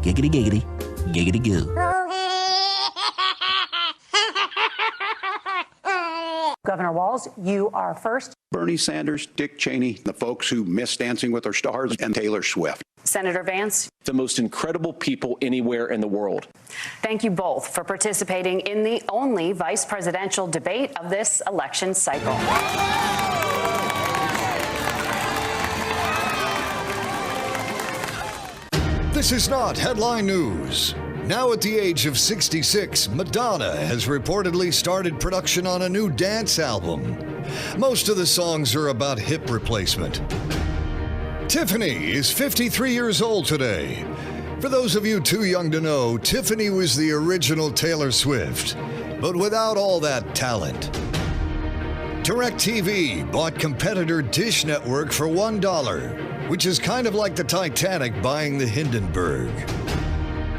Giggity, giggity, giggity goo. Governor Walz, you are first. Bernie Sanders, Dick Cheney, the folks who miss Dancing with Their Stars, and Taylor Swift. Senator Vance. The most incredible people anywhere in the world. Thank you both for participating in the only vice presidential debate of this election cycle. This is not headline news. Now at the age of 66, Madonna has reportedly started production on a new dance album. Most of the songs are about hip replacement. Tiffany is 53 years old today. For those of you too young to know, Tiffany was the original Taylor Swift, but without all that talent. DirecTV bought competitor Dish Network for $1, which is kind of like the Titanic buying the Hindenburg.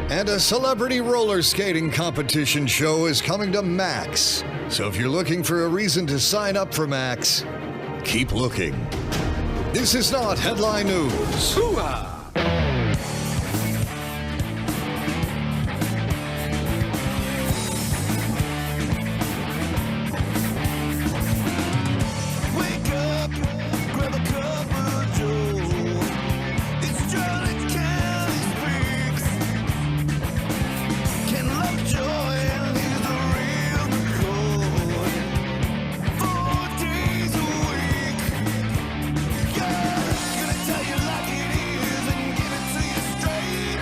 And a celebrity roller skating competition show is coming to Max. So if you're looking for a reason to sign up for Max, keep looking. This is not headline news. Hoo-ah! Wake up, grab a cup of joe. It's Charlie County Speaks. Ken Lovejoy, he's the real McCoy. 4 days a week. Yeah, gonna tell you like it is and give it to you straight.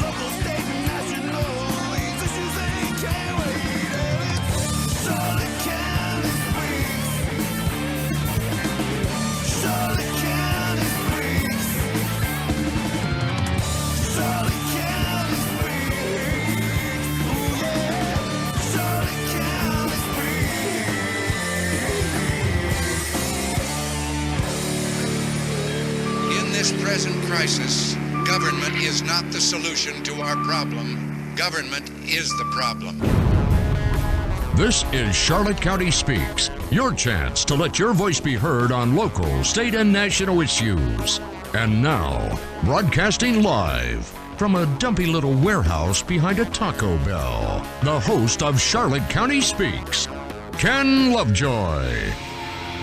Local, state, and national, these issues they can't wait. It's Charlie County Speaks. Charlie County Speaks. Charlie County Speaks. Ooh, yeah. Charlie County Speaks. In this present crisis, government is not the solution to our problem. Government is the problem. This is Charlotte County Speaks, your chance to let your voice be heard on local, state, and national issues. And now, broadcasting live from a dumpy little warehouse behind a Taco Bell, the host of Charlotte County Speaks, Ken Lovejoy.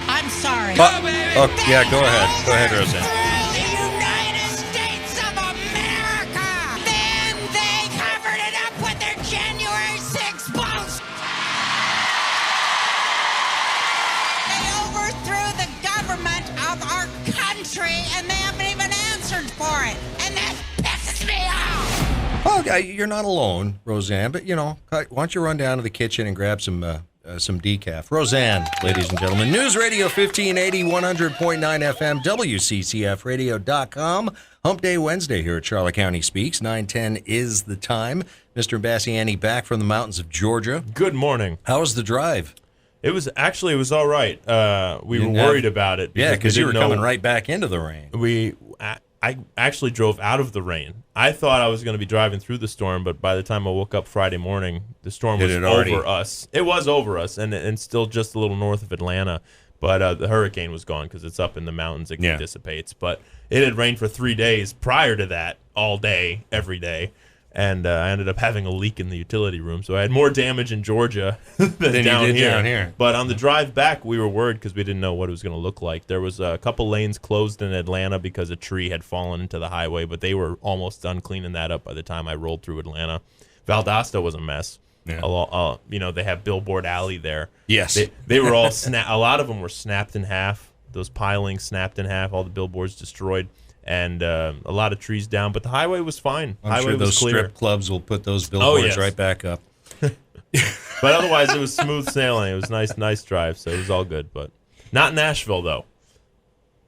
I'm sorry. Oh, yeah, go ahead. Go ahead, Roseanne. The United States of America. Then they covered it up with their January 6th bullshit. They overthrew the government of our country, and they haven't even answered for it. And that pisses me off. Well, you're not alone, Roseanne, but, why don't you run down to the kitchen and grab some decaf. Roseanne, ladies and gentlemen. News Radio 1580, 100.9 FM, WCCFradio.com. Hump Day Wednesday here at Charlotte County Speaks. 9:10 is the time. Mr. Imbasciani back from the mountains of Georgia. Good morning. How was the drive? It was all right. We were worried about it. Because you were coming right back into the rain. I actually drove out of the rain. I thought I was going to be driving through the storm, but by the time I woke up Friday morning, the storm was over us. It was over us, and still just a little north of Atlanta. But the hurricane was gone because it's up in the mountains. It dissipates. But it had rained for 3 days prior to that, all day, every day. And I ended up having a leak in the utility room. So I had more damage in Georgia than down here. But on the drive back, we were worried because we didn't know what it was going to look like. There was a couple lanes closed in Atlanta because a tree had fallen into the highway, but they were almost done cleaning that up by the time I rolled through Atlanta. Valdosta was a mess. Yeah. They have Billboard Alley there. Yes. They were all a lot of them were snapped in half. Those pilings snapped in half. All the billboards destroyed. And a lot of trees down, but the highway was fine. I'm sure those strip clubs will put those billboards right back up. But otherwise, it was smooth sailing. It was nice drive, so it was all good. But not Nashville, though.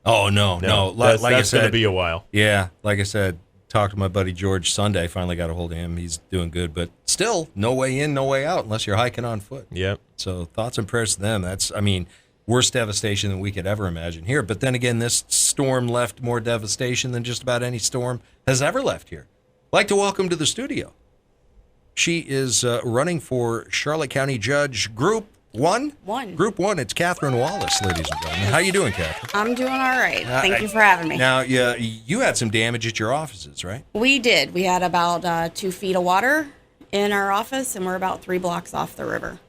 Oh, no. That's going to be a while. Yeah, like I said, talked to my buddy George Sunday. Finally got a hold of him. He's doing good, but still, no way in, no way out unless you're hiking on foot. Yep. So thoughts and prayers to them. Worst devastation than we could ever imagine here. But then again, this storm left more devastation than just about any storm has ever left here. I'd like to welcome to the studio. She is running for Charlotte County Judge Group 1? One. Group 1. It's Kathryn Wallace, ladies and gentlemen. How you doing, Kathryn? I'm doing all right. Thank you for having me. Now, you had some damage at your offices, right? We did. We had about 2 feet of water in our office, and we're about 3 blocks off the river.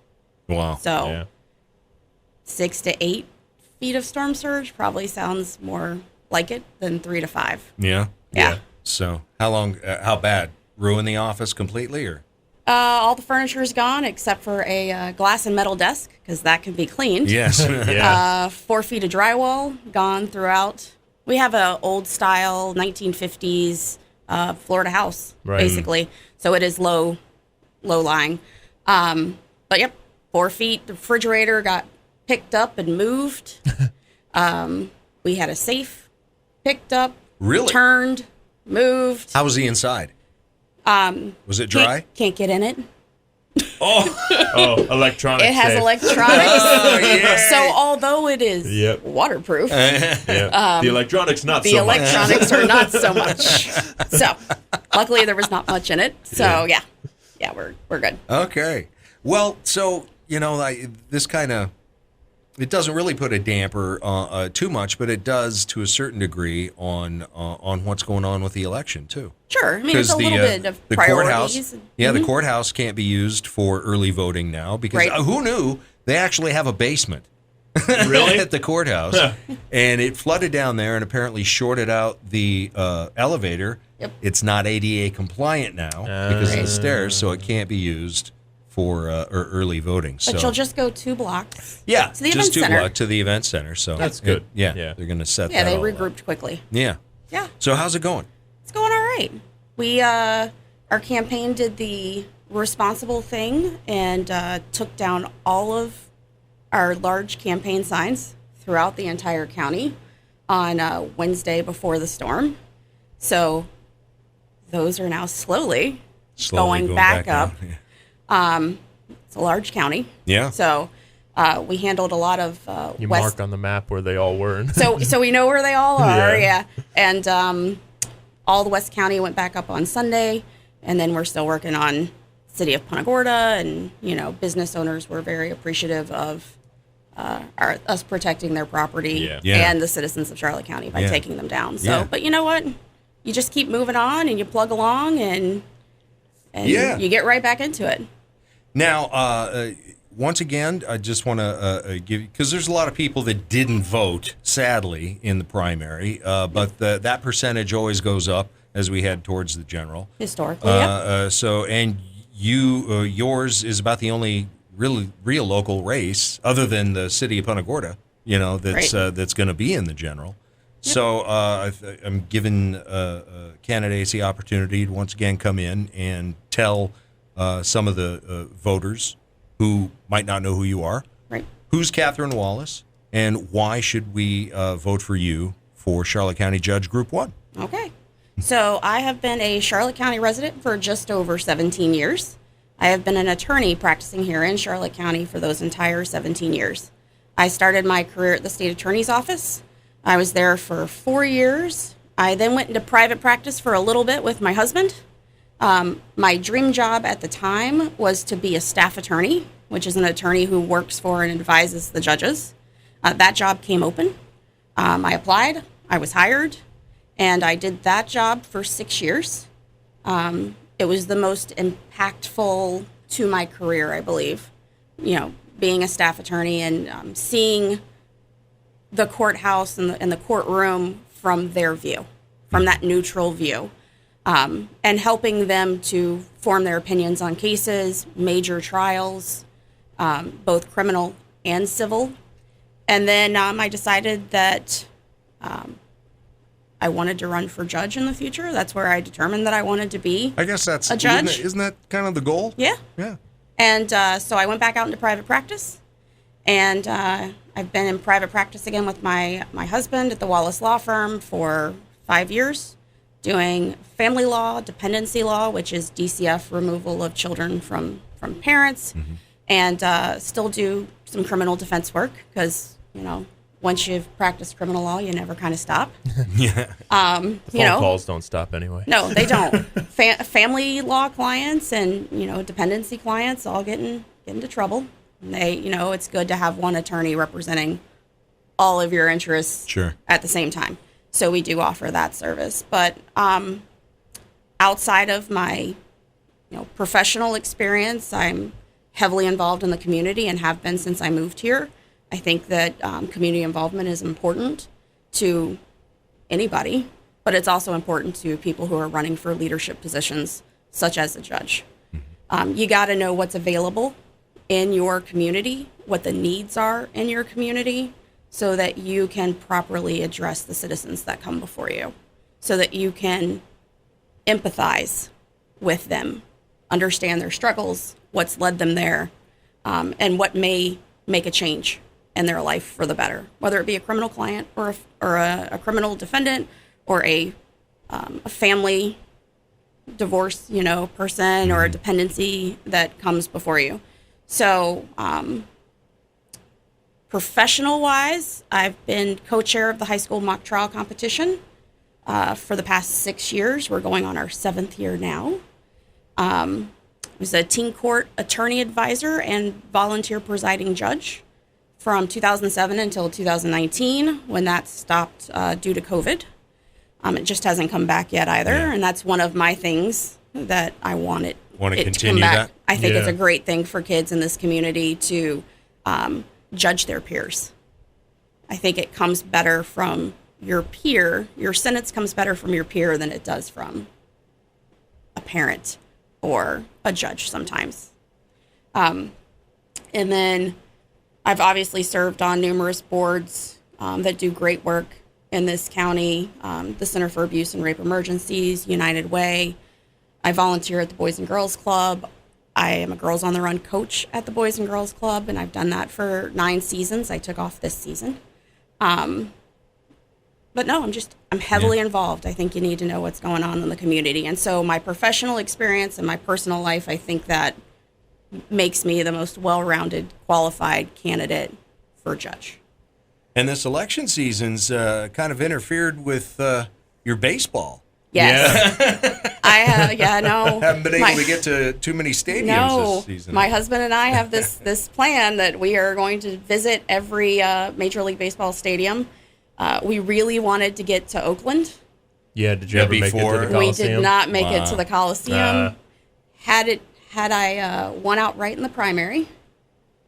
Wow. So 6 to 8 feet of storm surge probably sounds more like it than 3 to 5. Yeah. Yeah. So how bad? Ruin the office completely, or? All the furniture is gone except for a glass and metal desk, because that can be cleaned. Yes. 4 feet of drywall gone throughout. We have a old style 1950s Florida house, basically. So it is low lying. But yep, 4 feet. The refrigerator got picked up and moved. We had a safe picked up, turned, moved. How was the inside? Was it dry? Can't get in it. Oh, electronics. It has safe. electronics. So although it is waterproof, the electronics not the so much. electronics are not so much. So luckily there was not much in it. So yeah, we're good. Okay. Well, so this kind of, it doesn't really put a damper too much, but it does to a certain degree on what's going on with the election too. Sure, I mean it's a little bit of priorities. The courthouse can't be used for early voting now because who knew they actually have a basement really at the courthouse, and it flooded down there and apparently shorted out the elevator. Yep. It's not ADA compliant now because of the stairs, so it can't be used for early voting. But you'll just go 2 blocks. Yeah, to the just event 2 center. blocks to the event center. So that's good. Yeah, they're going to set that. Yeah, they all regrouped up. quickly. Yeah. Yeah. So how's it going? It's going all right. We our campaign did the responsible thing and took down all of our large campaign signs throughout the entire county on Wednesday before the storm. So those are now slowly going back up. Yeah. It's a large county. Yeah. So we handled a lot of You west. mark on the map where they all were. So we know where they all are. Yeah. And all the West County went back up on Sunday, and then we're still working on City of Punta Gorda, and business owners were very appreciative of us protecting their property and the citizens of Charlotte County by taking them down. So, but you know what? You just keep moving on and you plug along and you get right back into it. Now, once again, I just want to give, because there's a lot of people that didn't vote, sadly, in the primary, but that percentage always goes up as we head towards the general. Historically, So, and yours is about the only real local race, other than the city of Punta Gorda, that's going to be in the general. Yep. So I'm giving candidates the opportunity to once again come in and tell some of the voters who might not know who you are. Right. Who's Kathryn Wallace, and why should we vote for you for Charlotte County Judge Group 1? Okay. So I have been a Charlotte County resident for just over 17 years. I have been an attorney practicing here in Charlotte County for those entire 17 years. I started my career at the state attorney's office. I was there for 4 years. I then went into private practice for a little bit with my husband. My dream job at the time was to be a staff attorney, which is an attorney who works for and advises the judges. That job came open. I applied, I was hired, and I did that job for 6 years. It was the most impactful to my career, I believe, being a staff attorney and seeing the courthouse and the courtroom from their view, from that neutral view. And helping them to form their opinions on cases, major trials, both criminal and civil. And then I decided that I wanted to run for judge in the future. That's where I determined that I wanted to be. I guess that's a judge. Isn't that kind of the goal? Yeah. Yeah. And so I went back out into private practice. And I've been in private practice again with my husband at the Wallace Law Firm for 5 years. Doing family law, dependency law, which is DCF, removal of children from parents, and still do some criminal defense work because, once you've practiced criminal law, you never kind of stop. Yeah. Phone calls don't stop anyway. No, they don't. Family law clients and, dependency clients all get into trouble. It's good to have one attorney representing all of your interests at the same time. So we do offer that service. But outside of my professional experience, I'm heavily involved in the community and have been since I moved here. I think that community involvement is important to anybody, but it's also important to people who are running for leadership positions, such as a judge. You got to know what's available in your community, what the needs are in your community, so that you can properly address the citizens that come before you, so that you can empathize with them, understand their struggles, what's led them there, and what may make a change in their life for the better, whether it be a criminal client or a criminal defendant or a family divorce, person or a dependency that comes before you. So, professional-wise, I've been co-chair of the high school mock trial competition for the past 6 years. We're going on our 7th year now. I was a teen court attorney advisor and volunteer presiding judge from 2007 until 2019, when that stopped due to COVID. It just hasn't come back yet either, and that's one of my things that I want it to continue come back. that? I think it's a great thing for kids in this community to judge their peers. I think it comes better from your peer. Your sentence comes better from your peer than it does from a parent or a judge sometimes. And then I've obviously served on numerous boards that do great work in this county, the Center for Abuse and Rape Emergencies, United Way. I volunteer at the Boys and Girls Club. I am a Girls on the Run coach at the Boys and Girls Club, and I've done that for 9 seasons. I took off this season. But no, I'm heavily involved. I think you need to know what's going on in the community. And so my professional experience and my personal life, I think that makes me the most well-rounded, qualified candidate for judge. And this election season's kind of interfered with your baseball. Yes. No. Haven't been able to get to too many stadiums this season. My husband and I have this plan that we are going to visit every Major League Baseball stadium. We really wanted to get to Oakland. Yeah, did you ever make it to the Coliseum? We did not make it to the Coliseum. Had I won outright in the primary,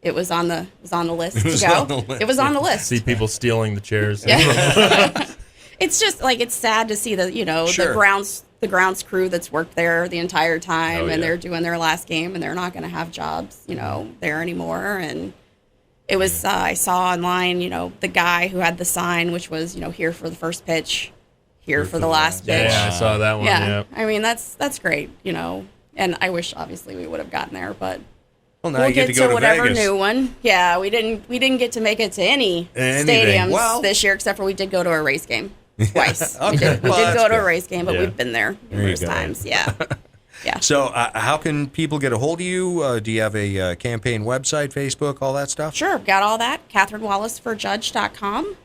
it was on the list to go. It was on the list. See people stealing the chairs. Yeah. It's just it's sad to see the grounds crew that's worked there the entire time, and they're doing their last game, and they're not going to have jobs, there anymore. And it was I saw online, the guy who had the sign, which was here for the first pitch, here for the last pitch. Yeah, I saw that one. Yeah. I mean that's great, and I wish obviously we would have gotten there, but well, now we'll you get get to go to whatever Vegas. new one. Yeah, we didn't get to make it to any stadiums this year, except for we did go to a race game twice. Okay. We did Well, go to good. a race game, but we've been there numerous times. Yeah. Yeah. So how can people get a hold of you? Do you have a campaign website, Facebook, all that stuff? Sure, got all that. KathrynWallaceforJudge.com.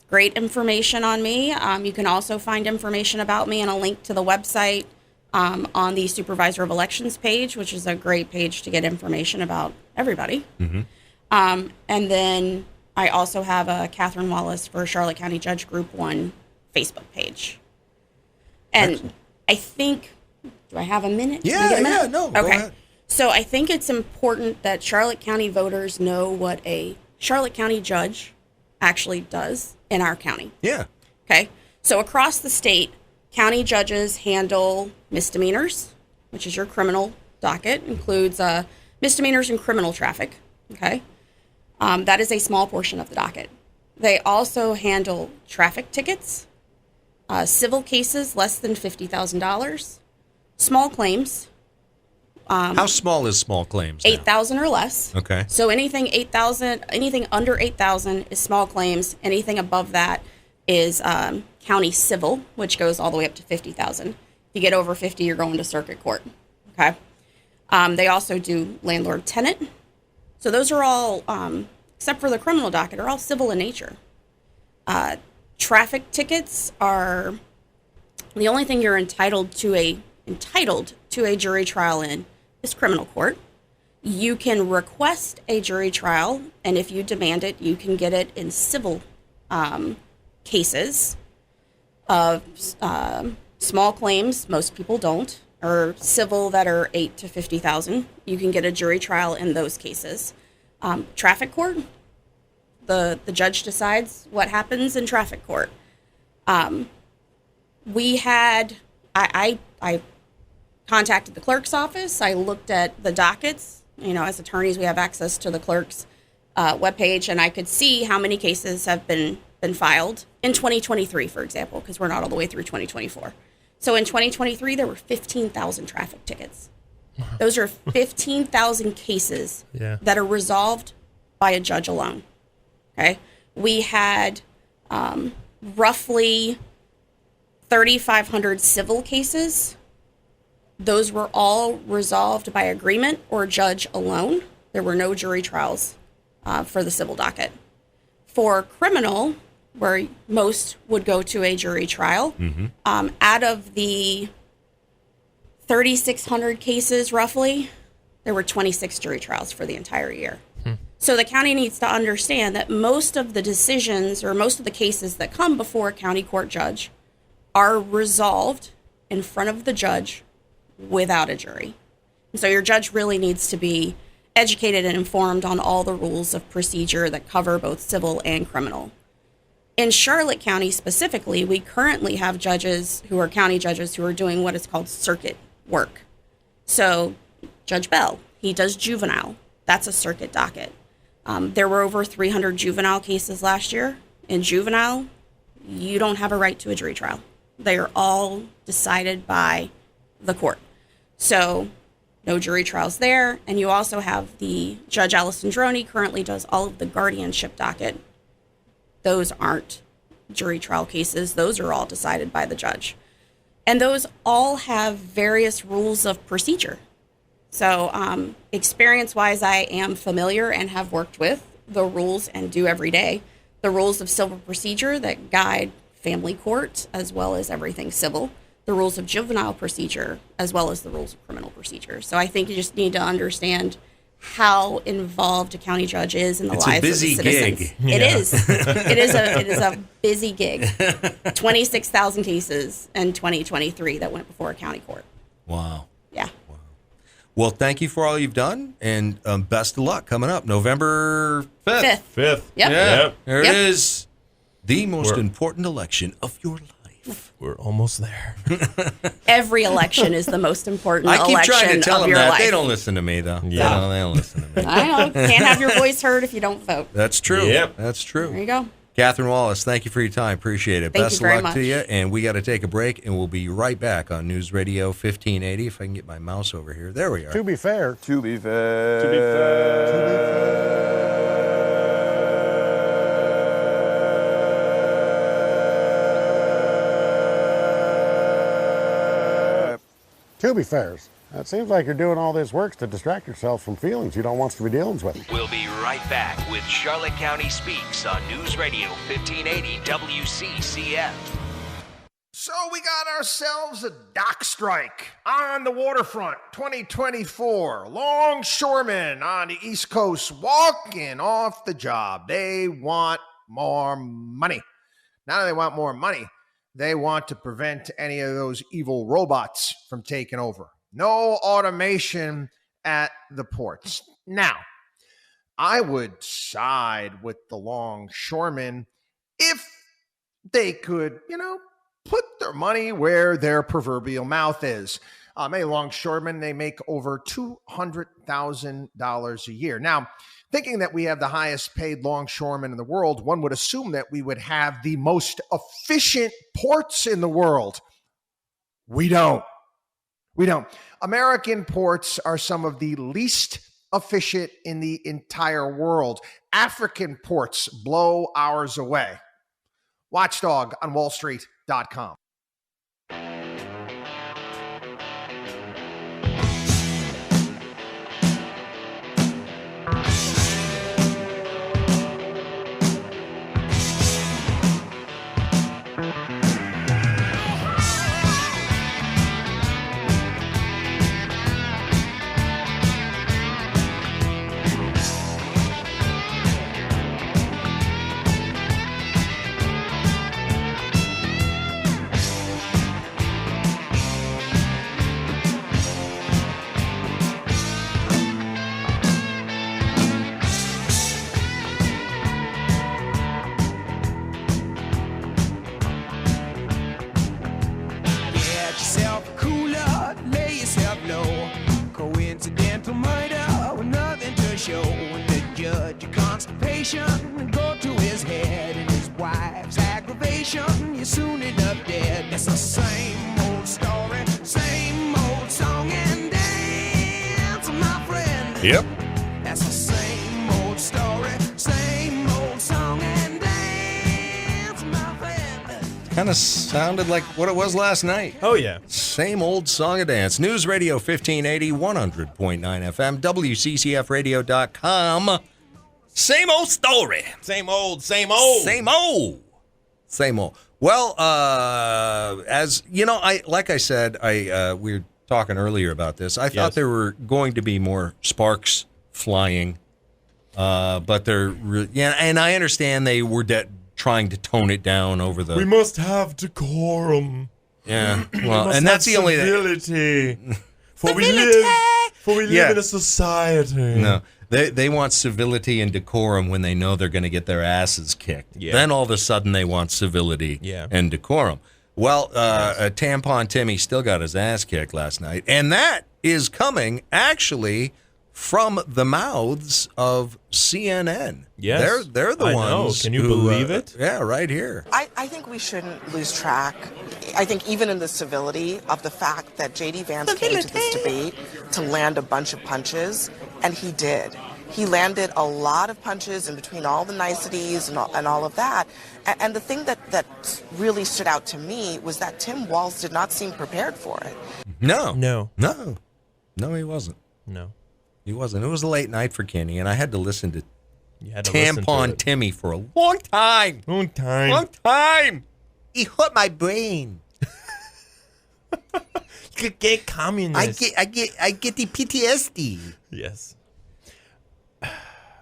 Great information on me. You can also find information about me and a link to the website on the Supervisor of Elections page, which is a great page to get information about everybody. Mm-hmm. And then I also have a Kathryn Wallace for Charlotte County Judge Group 1 Facebook page. And excellent. I think, do I have a minute? Yeah, Can I get a minute? yeah, no, go ahead. So I think it's important that Charlotte County voters know what a Charlotte County judge actually does in our county. Yeah. Okay. So across the state, county judges handle misdemeanors, which is your criminal docket, includes misdemeanors and criminal traffic. Okay. That is a small portion of the docket. They also handle traffic tickets, civil cases less than $50,000, small claims. How small is small claims? 8,000 or less. Okay. So anything under 8,000 is small claims. Anything above that is county civil, which goes all the way up to 50,000. If you get over 50, you're going to circuit court. Okay. They also do landlord tenant. So those are all, except for the criminal docket, are all civil in nature. Traffic tickets are the only thing you're entitled to a jury trial in is criminal court. You can request a jury trial, and if you demand it, you can get it in civil cases of small claims. Most people don't, or civil that are $8,000 to $50,000. You can get a jury trial in those cases. Traffic court, the judge decides what happens in traffic court. I contacted the clerk's office. I looked at the dockets. As attorneys, we have access to the clerk's webpage, and I could see how many cases have been filed in 2023, for example, because we're not all the way through 2024. So in 2023, there were 15,000 traffic tickets. Those are 15,000 cases that are resolved by a judge alone. Okay, we had roughly 3,500 civil cases. Those were all resolved by agreement or judge alone. There were no jury trials for the civil docket. For criminal, where most would go to a jury trial, out of the 3,600 cases roughly, there were 26 jury trials for the entire year. So the county needs to understand that most of the decisions or most of the cases that come before a county court judge are resolved in front of the judge without a jury. And so your judge really needs to be educated and informed on all the rules of procedure that cover both civil and criminal. In Charlotte County specifically, we currently have judges who are county judges who are doing what is called circuit work. So Judge Bell, he does juvenile. That's a circuit docket. There were over 300 juvenile cases last year. In juvenile, you don't have a right to a jury trial. They are all decided by the court. So no jury trials there. And you also have the Judge Allison Droney currently does all of the guardianship docket. Those aren't jury trial cases. Those are all decided by the judge. And those all have various rules of procedure. So experience-wise, I am familiar and have worked with the rules and do every day. The rules of civil procedure that guide family court as well as everything civil. The rules of juvenile procedure as well as the rules of criminal procedure. So I think you just need to understand how involved a county judge is in the lives of the citizens. Gig. It is. It is a busy gig. 26,000 cases in 2023 that went before a county court. Wow. Yeah. Wow. Well, thank you for all you've done, and best of luck coming up November 5th. 5th. Yep. Yep. There it is. The most important election of your life. We're almost there. Every election is the most important I keep election trying to tell of them your that. life. They don't listen to me, though. Yeah. They don't listen to me. I know. Can't have your voice heard if you don't vote. That's true. Yep. That's true. There you go. Kathryn Wallace, thank you for your time. Appreciate it. Thank Best you very luck much. to you. And we got to take a break, and we'll be right back on News Radio 1580. If I can get my mouse over here. There we are. To be fair. To be fair. It seems like you're doing all this work to distract yourself from feelings you don't want to be dealing with. We'll be right back with Charlotte County Speaks on News Radio 1580 WCCF. So we got ourselves a dock strike on the waterfront 2024. Longshoremen on the East Coast walking off the job. They want more money. Now they want more money. They want to prevent any of those evil robots from taking over. No automation at the ports. Now, I would side with the longshoremen if they could, put their money where their proverbial mouth is. Many longshoremen, they make over $200,000 a year. Now, thinking that we have the highest paid longshoremen in the world, one would assume that we would have the most efficient ports in the world. We don't. American ports are some of the least efficient in the entire world. African ports blow ours away. Watchdog on wallstreet.com. mental murder with nothing to show. And the judge, your constipation, go to his head. And his wife's aggravation, you soon end up dead. It's the same old story, same old song and dance, my friend. Yep. That's the same old story, same old song and dance, my friend. Kind of sounded like what it was last night. Oh, yeah. Same old song and dance. News Radio 1580, 100.9 FM, WCCFradio.com. Same old story. Same old, same old. Same old. Same old. Well, as you know, like I said, we were talking earlier about this. I thought there were going to be more sparks flying, but and I understand they were trying to tone it down over the. We must have decorum. Yeah, well, and that's the only civility. For we live in a society. No. They want civility and decorum when they know they're going to get their asses kicked. Yeah. Then all of a sudden they want civility and decorum. Well, Tampon Timmy still got his ass kicked last night, and that is coming actually from the mouths of CNN. Yes, they're the ones. Can you believe it? Yeah, right here. I think we shouldn't lose track. I think even in the civility of the fact that J.D. Vance came to this debate to land a bunch of punches, and he did. He landed a lot of punches in between all the niceties and all of that. And the thing that really stood out to me was that Tim Walz did not seem prepared for it. No, he wasn't. No. He wasn't. It was a late night for Kenny, and I had to listen to Tampon Timmy for a long time. Long time. Long time. He hurt my brain. You get communist. I get the PTSD. Yes.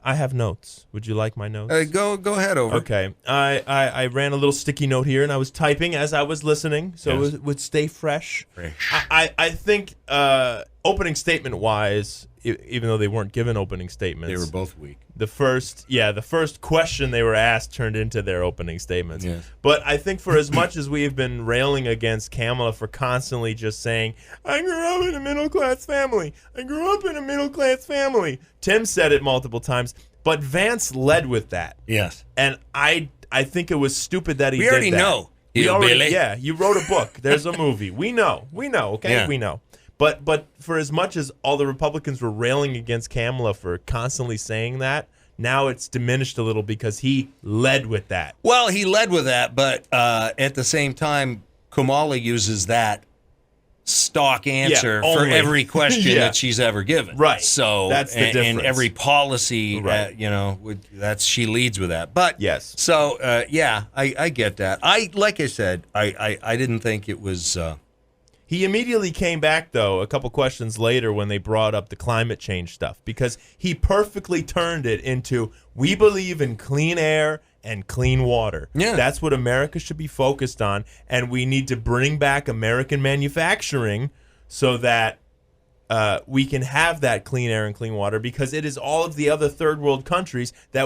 I have notes. Would you like my notes? Go ahead, over. Okay. I ran a little sticky note here, and I was typing as I was listening, so it would stay fresh. I think opening statement-wise, even though they weren't given opening statements. They were both weak. The first question they were asked turned into their opening statements. Yes. But I think for as much as we have been railing against Kamala for constantly just saying, I grew up in a middle-class family. I grew up in a middle-class family. Tim said it multiple times, but Vance led with that. Yes. And I think it was stupid that he did that. We already know. Yeah, you wrote a book. There's a movie. We know, okay? Yeah. We know. But for as much as all the Republicans were railing against Kamala for constantly saying that, now it's diminished a little because he led with that. Well, he led with that, but at the same time, Kamala uses that stock answer for every question that she's ever given. Right. So that's the difference. And every policy, she leads with that. But yes. So I get that. Like I said, I didn't think it was. He immediately came back, though, a couple questions later when they brought up the climate change stuff, because he perfectly turned it into, we believe in clean air and clean water. Yeah. That's what America should be focused on, and we need to bring back American manufacturing so that we can have that clean air and clean water, because it is all of the other third world countries that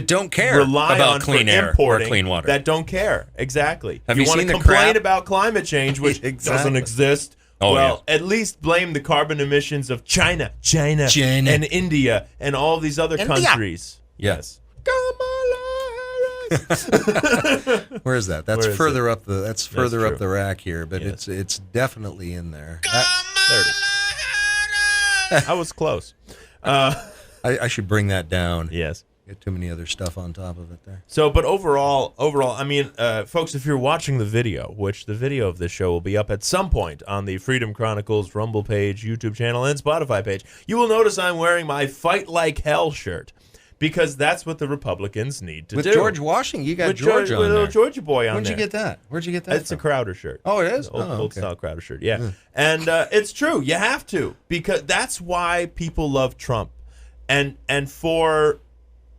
don't care rely about on clean air or clean water. That don't care. Exactly. Have you want seen to the complain crap? about climate change, which doesn't exist? Oh, well, at least blame the carbon emissions of China, and India, and all these other countries. Yes. Where is that? That's further up the. That's further up the rack here, but it's definitely in there. There it is. I was close. I should bring that down. Yes. Get too many other stuff on top of it there. So, but overall, I mean, folks, if you're watching the video, which the video of this show will be up at some point on the Freedom Chronicles Rumble page, YouTube channel, and Spotify page, you will notice I'm wearing my Fight Like Hell shirt, because that's what the Republicans need to do. With George Washington, you got George on with there. little Georgia boy on Where'd there. you get that? Where'd you get that It's from? a Crowder shirt. Oh, it is? Old style Crowder shirt, yeah. And it's true. You have to, because that's why people love Trump. And for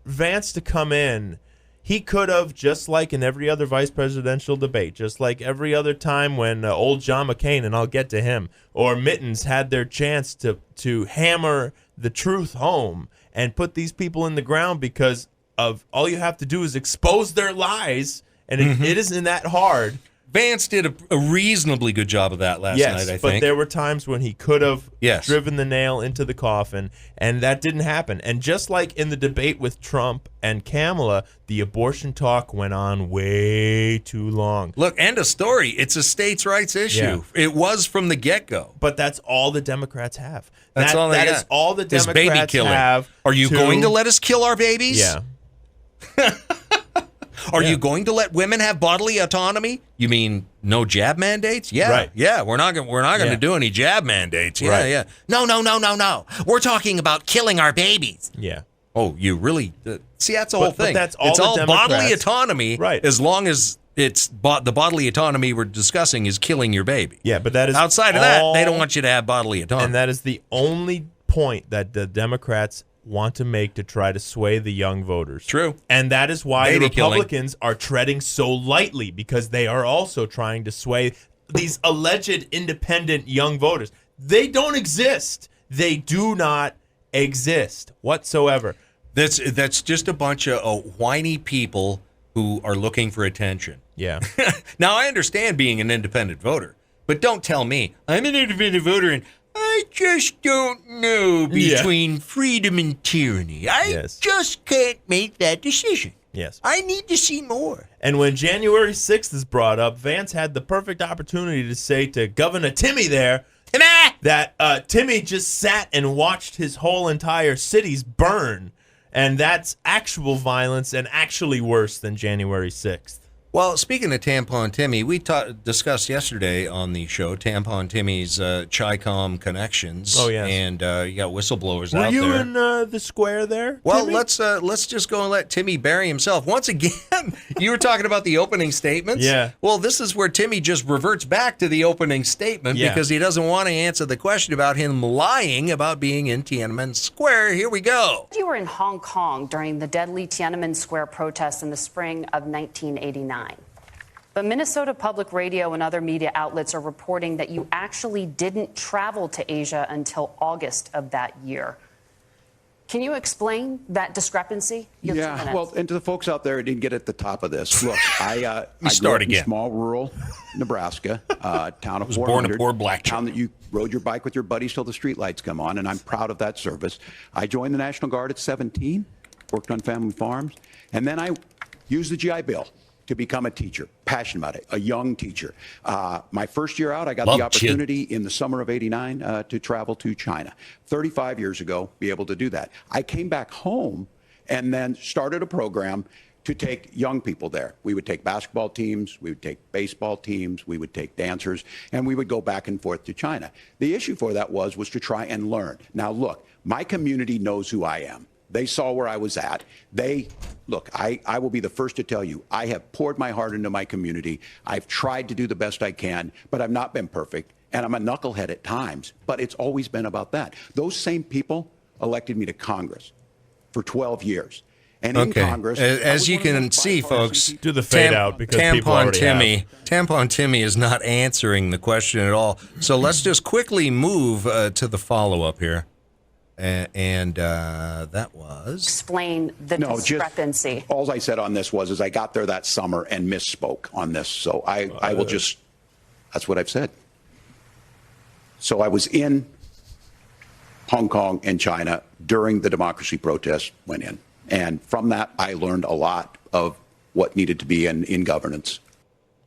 Vance to come in, he could have, just like in every other vice presidential debate, just like every other time when old John McCain, and I'll get to him, or Mittens had their chance to hammer the truth home and put these people in the ground, because of all you have to do is expose their lies, and it isn't that hard. Vance did a reasonably good job of that last night, I think. But there were times when he could have driven the nail into the coffin, and that didn't happen. And just like in the debate with Trump and Kamala, the abortion talk went on way too long. Look, end of story. It's a states' rights issue. Yeah. It was from the get-go. But that's all the Democrats have. That's all they That got. is all the Is Democrats baby killing. have. Are you going to let us kill our babies? Yeah. Are you going to let women have bodily autonomy? You mean no jab mandates? Yeah, Right. yeah. We're not going to do any jab mandates. Yeah, Right. yeah. No. We're talking about killing our babies. Yeah. Oh, you really? See, that's the whole thing. But that's all it's the all Democrats- bodily autonomy, Right. as long as it's the bodily autonomy we're discussing is killing your baby. Yeah, but that is outside of that, they don't want you to have bodily autonomy. And that is the only point that the Democrats want to make to try to sway the young voters. True. And that is why Baby the killing. Republicans are treading so lightly, because they are also trying to sway these alleged independent young voters. They don't exist. They do not exist whatsoever. That's just a bunch of whiny people who are looking for attention. Yeah. Now, I understand being an independent voter, but don't tell me I'm an independent voter and I just don't know between freedom and tyranny. I just can't make that decision. Yes. I need to see more. And when January 6th is brought up, Vance had the perfect opportunity to say to Governor Timmy there that Timmy just sat and watched his whole entire cities burn. And that's actual violence and actually worse than January 6th. Well, speaking of Tampon Timmy, we discussed yesterday on the show Tampon Timmy's Chi-Com connections. Oh, yes. And you got whistleblowers Were out you there. in the square there? Well, Timmy? let's just go and let Timmy bury himself. Once again, you were talking about the opening statements. Yeah. Well, this is where Timmy just reverts back to the opening statement because he doesn't want to answer the question about him lying about being in Tiananmen Square. Here we go. You were in Hong Kong during the deadly Tiananmen Square protests in the spring of 1989. But Minnesota Public Radio and other media outlets are reporting that you actually didn't travel to Asia until August of that year. Can you explain that discrepancy? You have 2 minutes. Well, and to the folks out there who didn't get at the top of this, look, I grew start up in again. small rural Nebraska, town of Was born a 400, poor black town that you rode your bike with your buddies till the street lights come on, and I'm proud of that service. I joined the National Guard at 17, worked on family farms, and then I used the GI Bill to become a teacher, passionate about it, a young teacher. My first year out, I got the opportunity in the summer of '89 to travel to China. 35 years ago, be able to do that. I came back home and then started a program to take young people there. We would take basketball teams, we would take baseball teams, we would take dancers, and we would go back and forth to China. The issue for that was to try and learn. Now, look, my community knows who I am. They saw where I was at. I will be the first to tell you, I have poured my heart into my community. I've tried to do the best I can, but I've not been perfect. And I'm a knucklehead at times, but it's always been about that. Those same people elected me to Congress for 12 years. And in Congress, as you can see, folks, do the fade out because people already have. Tampon Timmy is not answering the question at all. So let's just quickly move to the follow-up here. And that was Explain the discrepancy. All I said on this was I got there that summer and misspoke on this. So I will just, that's what I've said. So I was in Hong Kong and China during the democracy protests went in. And from that, I learned a lot of what needed to be in governance.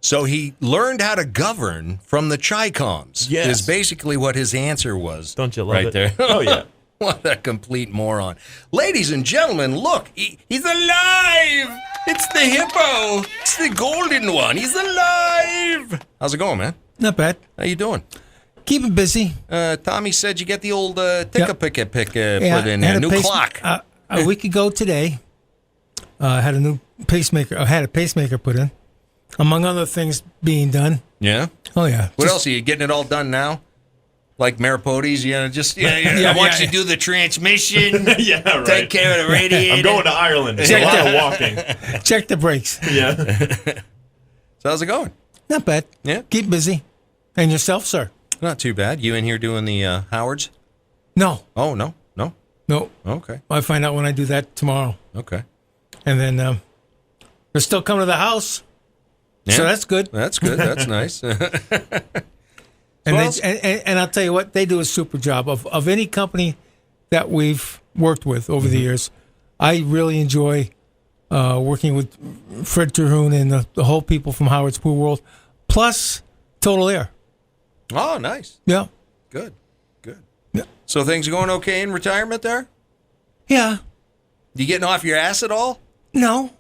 So he learned how to govern from the Chi-Coms. Yes. Is basically what his answer was. Don't you love right it? there? Oh, yeah. What a complete moron. Ladies and gentlemen, look, he's alive! It's the hippo! It's the golden one! He's alive! How's it going, man? Not bad. How you doing? Keeping busy. Tommy said you get the old ticka-pick put in there, had new clock. A week ago today, had a new pacemaker. I had a pacemaker put in, among other things being done. Yeah? Oh, yeah. What else? Are you getting it all done now? Like Maripodes, I want you to do the transmission. Yeah, right. Take care of the radiator. I'm going to Ireland. It's a lot of walking. Check the brakes. Yeah. So how's it going? Not bad. Yeah. Keep busy. And yourself, sir? Not too bad. You in here doing the Howards? No. Oh, no. No. Okay. I'll find out when I do that tomorrow. Okay. And then they're still coming to the house. So that's good. That's good. That's nice. And I'll tell you what, they do a super job. Of any company that we've worked with over the years, I really enjoy working with Fred Terhune and the whole people from Howard's Pool World, plus Total Air. Oh, nice. Yeah. Good. Yeah. So things going okay in retirement there? Yeah. You getting off your ass at all? No.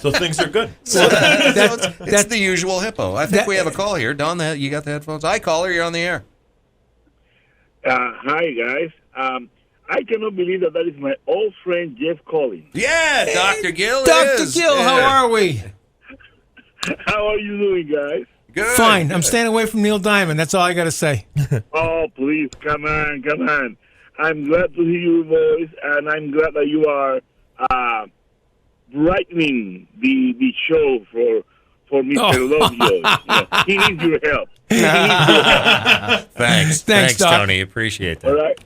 So things are good. So that's the usual Hippo. I think we have a call here. Don, you got the headphones? Hi, caller. You're on the air. Hi, guys. I cannot believe that is my old friend Jeff Collins. Yeah, Dr. Gill. Dr. Gill, how are we? How are you doing, guys? Good. Fine. I'm staying away from Neil Diamond. That's all I got to say. Oh, please, come on. I'm glad to hear your voice, and I'm glad that you are brightening the show for Mr. Lovejoy. He needs your help. Thanks, Doc. Tony. Appreciate that. All right.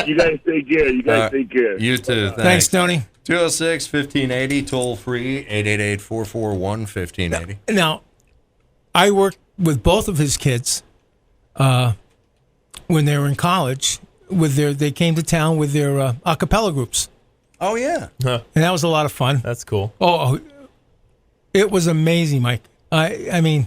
You guys take care. Take care. You too. Thanks, Tony. 206-1580, toll free, 888-441-1580. Now, I worked with both of his kids when they were in college. They came to town with their a cappella groups. Oh, yeah. And that was a lot of fun. That's cool. Oh, it was amazing, Mike. I mean,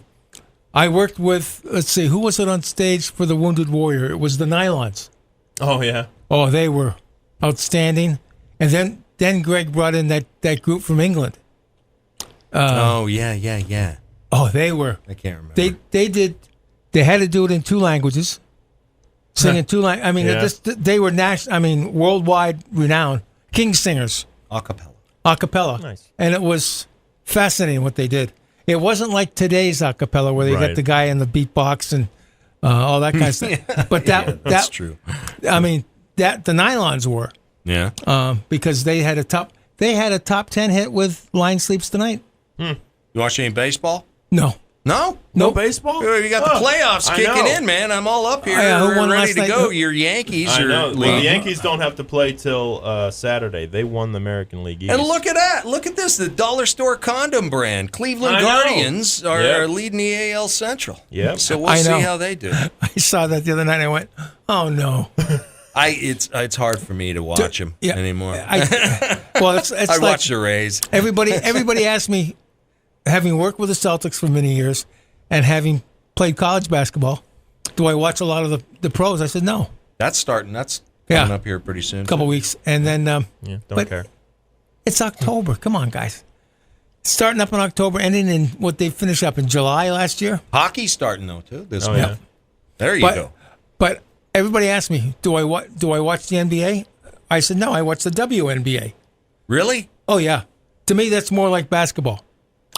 I worked with, let's see, who was it on stage for the Wounded Warrior? It was the Nylons. Oh, yeah. Oh, they were outstanding. And then Greg brought in that group from England. Yeah. Oh, they were. I can't remember. They had to do it in two languages. Sing in two languages. I mean, they were worldwide renowned. King singers. A cappella. A cappella. Nice. And it was fascinating what they did. It wasn't like today's a cappella where they got the guy in the beatbox and all that kind of stuff. But that's true. I mean, the Nylons were. Yeah. Because they had a top 10 hit with Line Sleeps Tonight. You watch any baseball? No. No? No baseball? You got the playoffs kicking in, man. I'm all up here. Who won We're ready last to night? go. Your Yankees I are know. Well, leading. the Yankees don't have to play till Saturday. They won the American League East. And look at that. Look at this. The dollar store condom brand. Cleveland I know. Guardians are leading the AL Central. Yep. So we'll see how they do. I saw that the other night and I went, oh, no. It's hard for me to watch them anymore. It's I like watch the Rays. Everybody asked me, having worked with the Celtics for many years and having played college basketball, do I watch a lot of the pros? I said no. That's coming up here pretty soon. A couple weeks. And then, don't care. It's October. Come on, guys. Starting up in October, ending in what they finished up in July last year. Hockey's starting, though, too, this Oh, month. yeah. There you go. But everybody asked me, do I watch the NBA? I said, no, I watch the WNBA. Really? Oh, yeah. To me, that's more like basketball.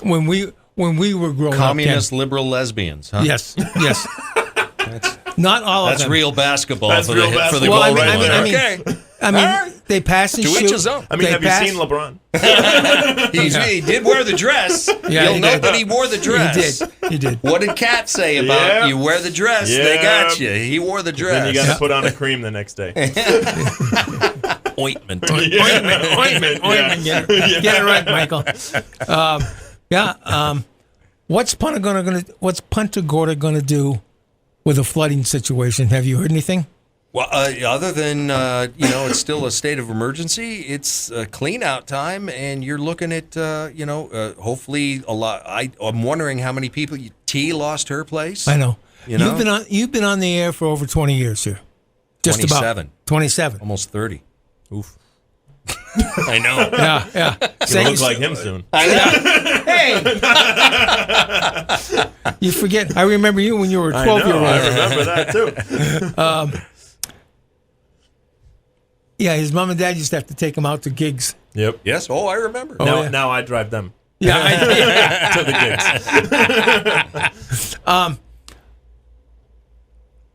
When we were growing Communist up. liberal lesbians, huh? Yes. Not all of them. That's real basketball That's for real the basketball. goal Well, I mean, they pass and To shoot. each his own. I mean, have you seen LeBron? He did wear the dress. You'll know that he wore the dress. He did. What did Kat say about you wear the dress? They got you. He wore the dress. Then you got to put on a cream the next day. Ointment. Ointment. Get it right, Michael. What's Punta Gorda going to do with a flooding situation? Have you heard anything? Well, other than it's still a state of emergency. It's clean out time, and you're looking at hopefully a lot. I'm wondering how many people. T lost her place. I know. You know? You've been on the air for over 20 years here. Just 27. about 27. Almost 30. Oof. I know. Yeah. You'll look like him soon. Hey! You forget. I remember you when you were a 12-year-old. I remember that too. Yeah, his mom and dad used to have to take him out to gigs. Yep. Yes. Oh, I remember. Now I drive them. Yeah. To the gigs.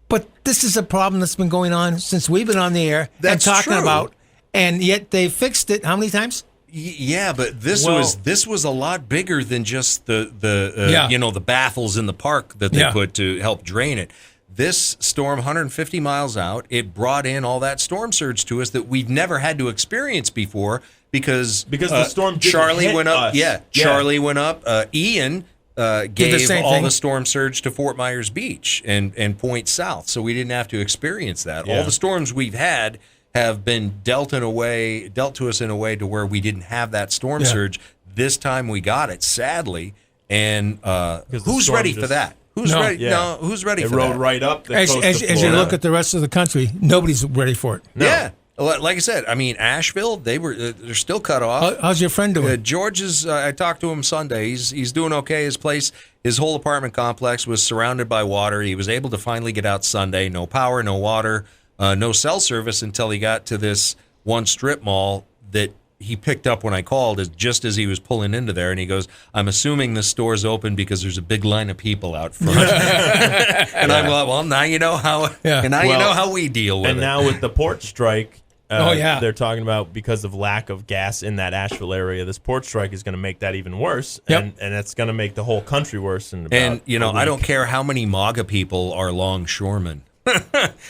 But this is a problem that's been going on since we've been on the air That's and talking true. about, and yet they fixed it how many times? Yeah, but this was a lot bigger than just the baffles in the park that they put to help drain it. this storm, 150 miles out, it brought in all that storm surge to us that we've never had to experience before because the storm didn't Charlie hit went up. us. Yeah, Charlie went up. Ian gave all the storm surge to Fort Myers Beach and Point South, so we didn't have to experience that. Yeah. All the storms we've had have been dealt to us in a way to where we didn't have that storm surge. This time we got it, sadly. And who's ready for that? Who's ready? Yeah. No, who's ready for that? It rode right up the As, coast as, of as you Florida. look at the rest of the country, nobody's ready for it. No. Yeah. Like I said, I mean, Asheville, they're still cut off. How's your friend doing? George is. I talked to him Sunday. He's doing okay. His whole apartment complex was surrounded by water. He was able to finally get out Sunday. No power, no water, no cell service until he got to this one strip mall that he picked up when I called, just as he was pulling into there, and he goes, "I'm assuming the store's open because there's a big line of people out front." And I'm like, "Well, now you know how. And now you know how we deal with it." And now with the port strike, yeah, they're talking about because of lack of gas in that Asheville area, this port strike is going to make that even worse, and it's going to make the whole country worse. And I don't care how many MAGA people are longshoremen.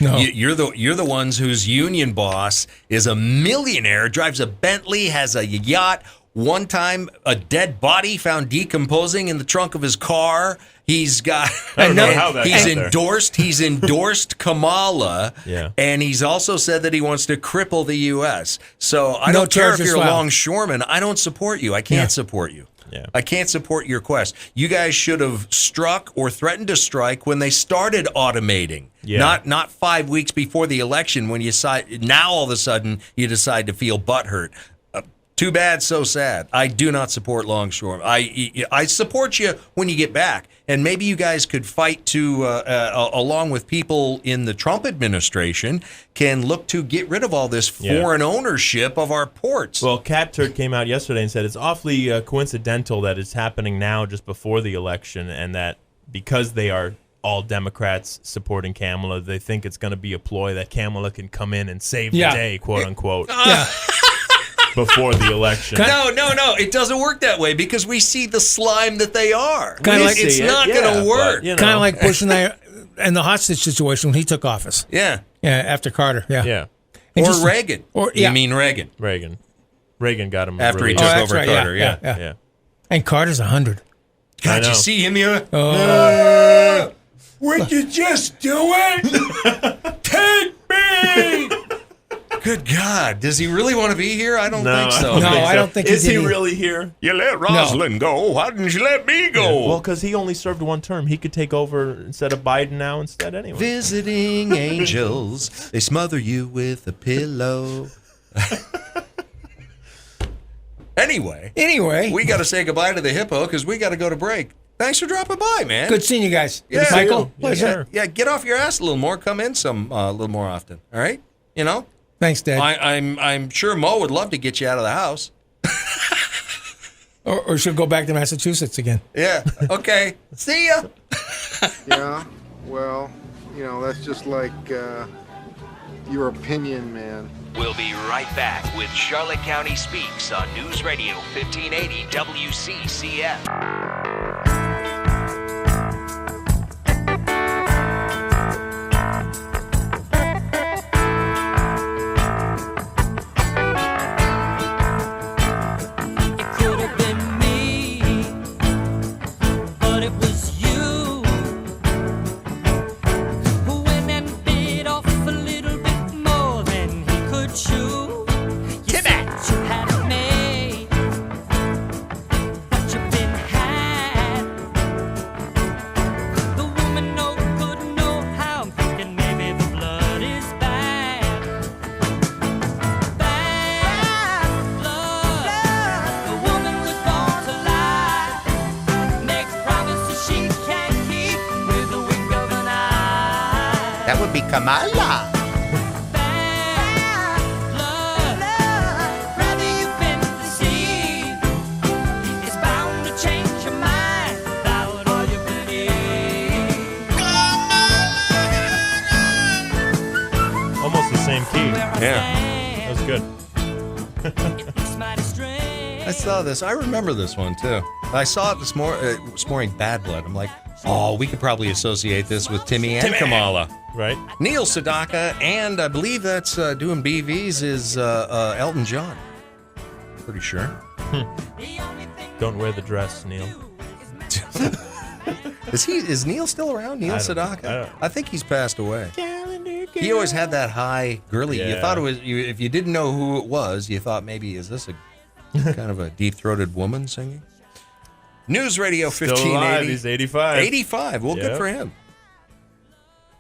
No. You're the ones whose union boss is a millionaire, drives a Bentley, has a yacht. One time, a dead body found decomposing in the trunk of his car. He's got. I don't know how that he's got there. endorsed. He's endorsed Kamala. Yeah. And he's also said that he wants to cripple the U.S. So I No don't care if charges you're a filed. longshoreman. I don't support you. I can't support you. Yeah. I can't support your quest. You guys should have struck or threatened to strike when they started automating. Yeah. Not 5 weeks before the election when now all of a sudden you decide to feel butthurt. Too bad, so sad. I do not support longshoremen. I support you when you get back, and maybe you guys could fight to, along with people in the Trump administration, can look to get rid of all this foreign ownership of our ports. Well, Cat Turd came out yesterday and said it's awfully coincidental that it's happening now just before the election, and that because they are all Democrats supporting Kamala, they think it's going to be a ploy that Kamala can come in and save the day, quote unquote. Before the election. No. It doesn't work that way because we see the slime that they are. It's not yeah, going to work. but, you know. Kind of like Bush and the hostage situation when he took office. Yeah. Yeah, after Carter. Yeah. Yeah. And Or just- Reagan. You mean Reagan? Reagan got him After really he took that's over right, Carter. yeah. Yeah. And Carter's 100. God, know. you see him here? Would you just do it? Take me! Good God. Does he really want to be here? I don't think so. No, I don't think Is he he did. really here? You let Roslyn go. Why didn't you let me go? Well, because he only served one term. He could take over instead of Biden now instead anyway. Visiting angels, they smother you with a pillow. Anyway, we got to say goodbye to the hippo because we got to go to break. Thanks for dropping by, man. Good seeing you guys. Yeah, Michael, Yeah, pleasure. sure. Yeah, get off your ass a little more. Come in a little more often. All right, you know. Thanks, Dad. I'm sure Mo would love to get you out of the house. Or she'll go back to Massachusetts again. Yeah. Okay. See ya. Yeah. Well, that's just like your opinion, man. We'll be right back with Charlotte County Speaks on News Radio 1580 WCCF. That would be Kamala. Almost the same key. Yeah. That was good. I saw this. I remember this one too. I saw it this morning. Bad Blood. I'm like, Oh, we could probably associate this with Timmy and Kamala. Right. Neil Sedaka, and I believe that's doing BVs is Elton John. Pretty sure. Don't wear the dress, Neil. Is Neil still around? Neil Sedaka? I think he's passed away. He always had that high girly. You thought it was if you didn't know who it was, you thought maybe is this a kind of a deep-throated woman singing? News Radio 1580. Still alive. He's 85. 85. Well, good for him.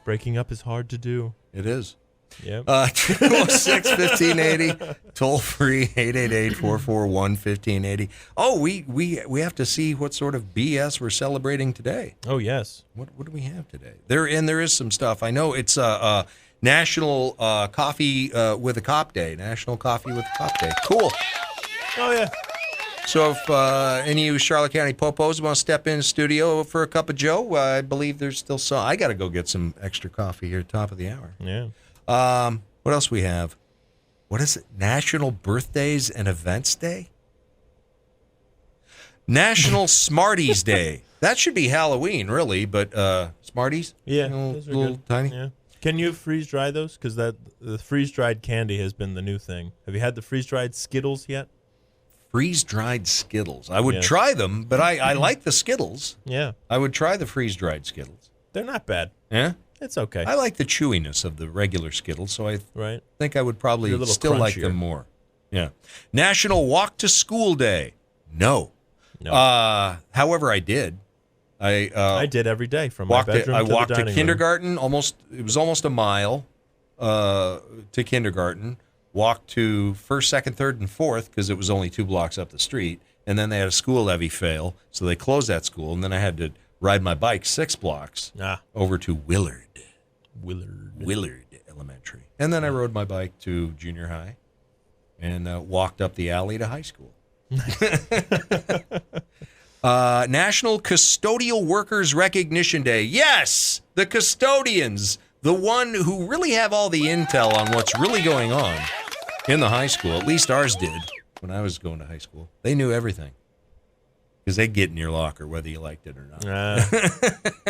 Breaking up is hard to do. It is. Yep. 206-1580, toll free 888-441-1580. Oh, we have to see what sort of BS we're celebrating today. Oh yes. What do we have today? There is some stuff. I know it's National Coffee with a Cop Day. National Coffee with a Cop Day. Cool. Oh yeah. So if any of you Charlotte County popos want to step in the studio for a cup of Joe, I believe there's still some. I got to go get some extra coffee here at the top of the hour. Yeah. What else we have? What is it? National Birthdays and Events Day? National Smarties Day. That should be Halloween, really, but Smarties? Yeah. Little tiny? Yeah. Can you freeze dry those? Because the freeze dried candy has been the new thing. Have you had the freeze dried Skittles yet? Freeze-dried Skittles. I would try them, but I like the Skittles. Yeah. I would try the freeze-dried Skittles. They're not bad. Yeah? It's okay. I like the chewiness of the regular Skittles, so I right. think I would probably They're a little still like crunchier. them more. Yeah. National Walk to School Day. No. However, I did. I did every day from my bedroom I to walked the to dining kindergarten. It was almost a mile to kindergarten. Walked to first, second, third, and fourth because it was only 2 blocks up the street. And then they had a school levy fail, so they closed that school. And then I had to ride my bike 6 blocks over to Willard Elementary. And then I rode my bike to junior high and walked up the alley to high school. National Custodial Workers Recognition Day. Yes, the custodians, the one who really have all the intel on what's really going on in the high school. At least ours did when I was going to high school. They knew everything. Because they get in your locker whether you liked it or not.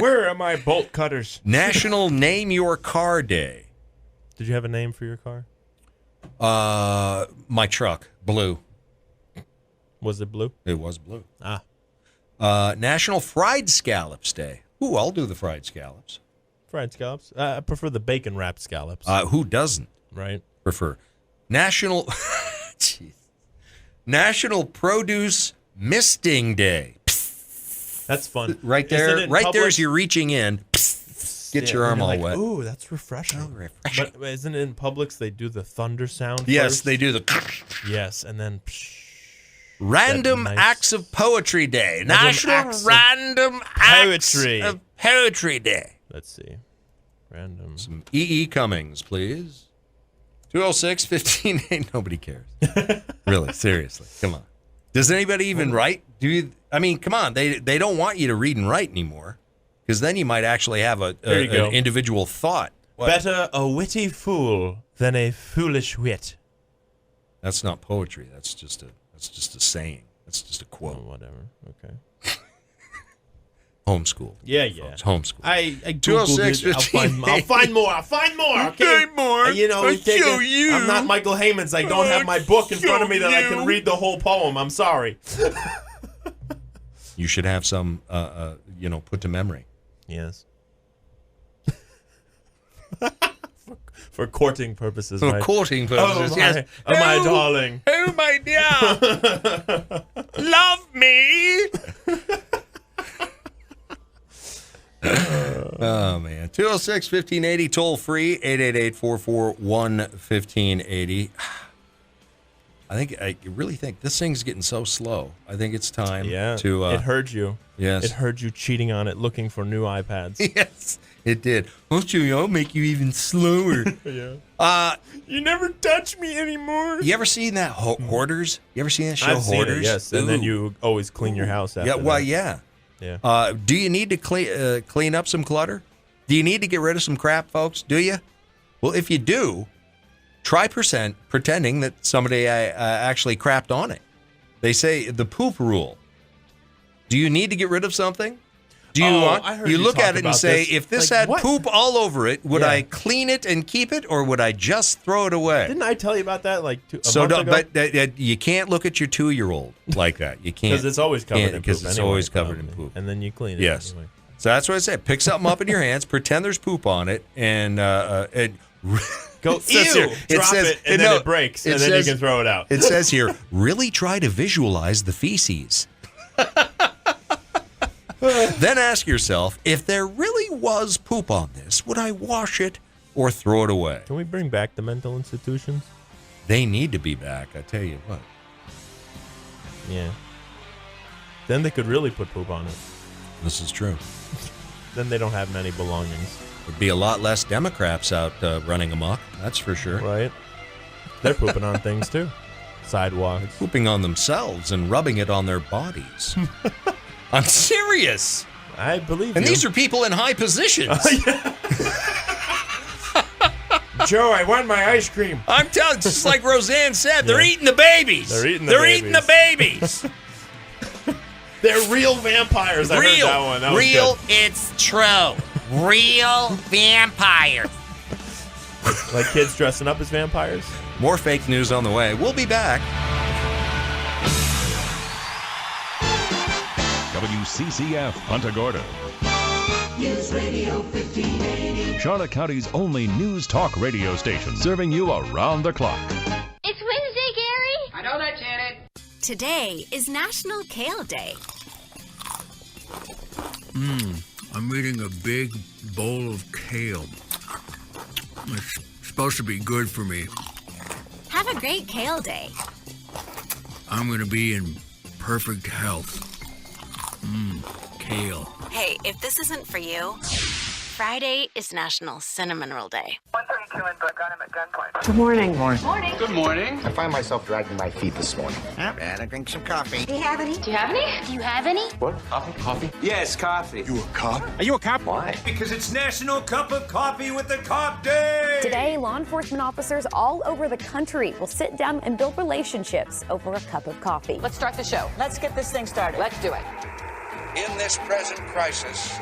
Where are my bolt cutters? National Name Your Car Day. Did you have a name for your car? My truck, Blue. Was it blue? It was blue. National Fried Scallops Day. Ooh, I'll do the fried scallops. Fried scallops? I prefer the bacon wrapped scallops. Who doesn't? Right. Prefer. National Produce Misting Day. That's fun. Right there. Right there as you're reaching in. Get your arm all wet. Ooh, that's refreshing. Oh, refreshing. But isn't it in Publix they do the thunder sound Yes, first? they do the. Yes, and then. Random Acts of Poetry Day. National Random Acts of Poetry Day. Let's see. Random. Some E.E. Cummings, please. 206-15. Nobody cares. Really, seriously. Come on. Does anybody even write? Come on. They don't want you to read and write anymore. Because then you might actually have an individual thought. What? Better a witty fool than a foolish wit. That's not poetry. That's just a saying. That's just a quote. Oh, whatever. Okay. Homeschool. Yeah. It's homeschool. I Googled it. I'll find more. Okay. More. I'll show you. I'm not Michael Heyman's. I don't have my book in front of me that I can read the whole poem. I'm sorry. You should have some, put to memory. Yes. For courting purposes, For right? courting purposes, yes. Oh, my darling. Oh, my dear. Love me. Oh, man. 206-1580, toll free, 888-441-1580. I really think this thing's getting so slow. I think it's time to... it heard you. Yes. It heard you cheating on it, looking for new iPads. Yes, it did. I'll make you even slower. Yeah. You never touch me anymore. You ever seen that Hoarders? You ever seen that show, I've seen Hoarders? it, yes. And then you always clean your house after that. Yeah. Yeah. Do you need to clean up some clutter? Do you need to get rid of some crap, folks? Do you? Well, if you do, try pretending that somebody actually crapped on it. They say the poop rule. Do you need to get rid of something? Do you you look at it and about say, this. if this Like, had what? poop all over it, would Yeah. I clean it and keep it, or would I just throw it away? Didn't I tell you about that like a So, month ago? but you can't look at your 2-year-old like that. You can't Because it's always covered in poop. because it's anyway, always covered in probably. poop. And then you clean it. Yes. Anyway. So that's what I said. Pick something up in your hands, pretend there's poop on it, and Go, it says ew, here, drop it, and then it breaks, and then you can throw it out. It says here, really try to visualize the feces. Then ask yourself, if there really was poop on this, would I wash it or throw it away? Can we bring back the mental institutions? They need to be back, I tell you what. Yeah. Then they could really put poop on it. This is true. Then they don't have many belongings. There'd be a lot less Democrats out running amok, that's for sure. Right. They're pooping on things too. Sidewalks. Pooping on themselves and rubbing it on their bodies. I'm serious. I believe And you. these are people in high positions. Joe, I want my ice cream. I'm telling, just like Roseanne said, they're eating the babies. They're eating the They're babies. eating the babies. They're real vampires. I heard that one. That was real, good. it's true. Real vampires. Like kids dressing up as vampires? More fake news on the way. We'll be back. WCCF Punta Gorda. News Radio 1580. Charlotte County's only news talk radio station, serving you around the clock. It's Wednesday, Gary. I know that, Janet. Today is National Kale Day. I'm eating a big bowl of kale. It's supposed to be good for me. Have a great Kale Day. I'm going to be in perfect health. Kale. Hey, if this isn't for you, Friday is National Cinnamon Roll Day. 132 input, got him at gunpoint. Good morning. Morning. Good morning. I find myself dragging my feet this morning. Gotta drink some coffee. Do you have any? Do you have any? Do you have any? What? Coffee? Yes, coffee. You a cop? Are you a cop? Why? Because it's National Cup of Coffee with the Cop Day. Today, law enforcement officers all over the country will sit down and build relationships over a cup of coffee. Let's start the show. Let's get this thing started. Let's do it. In this present crisis,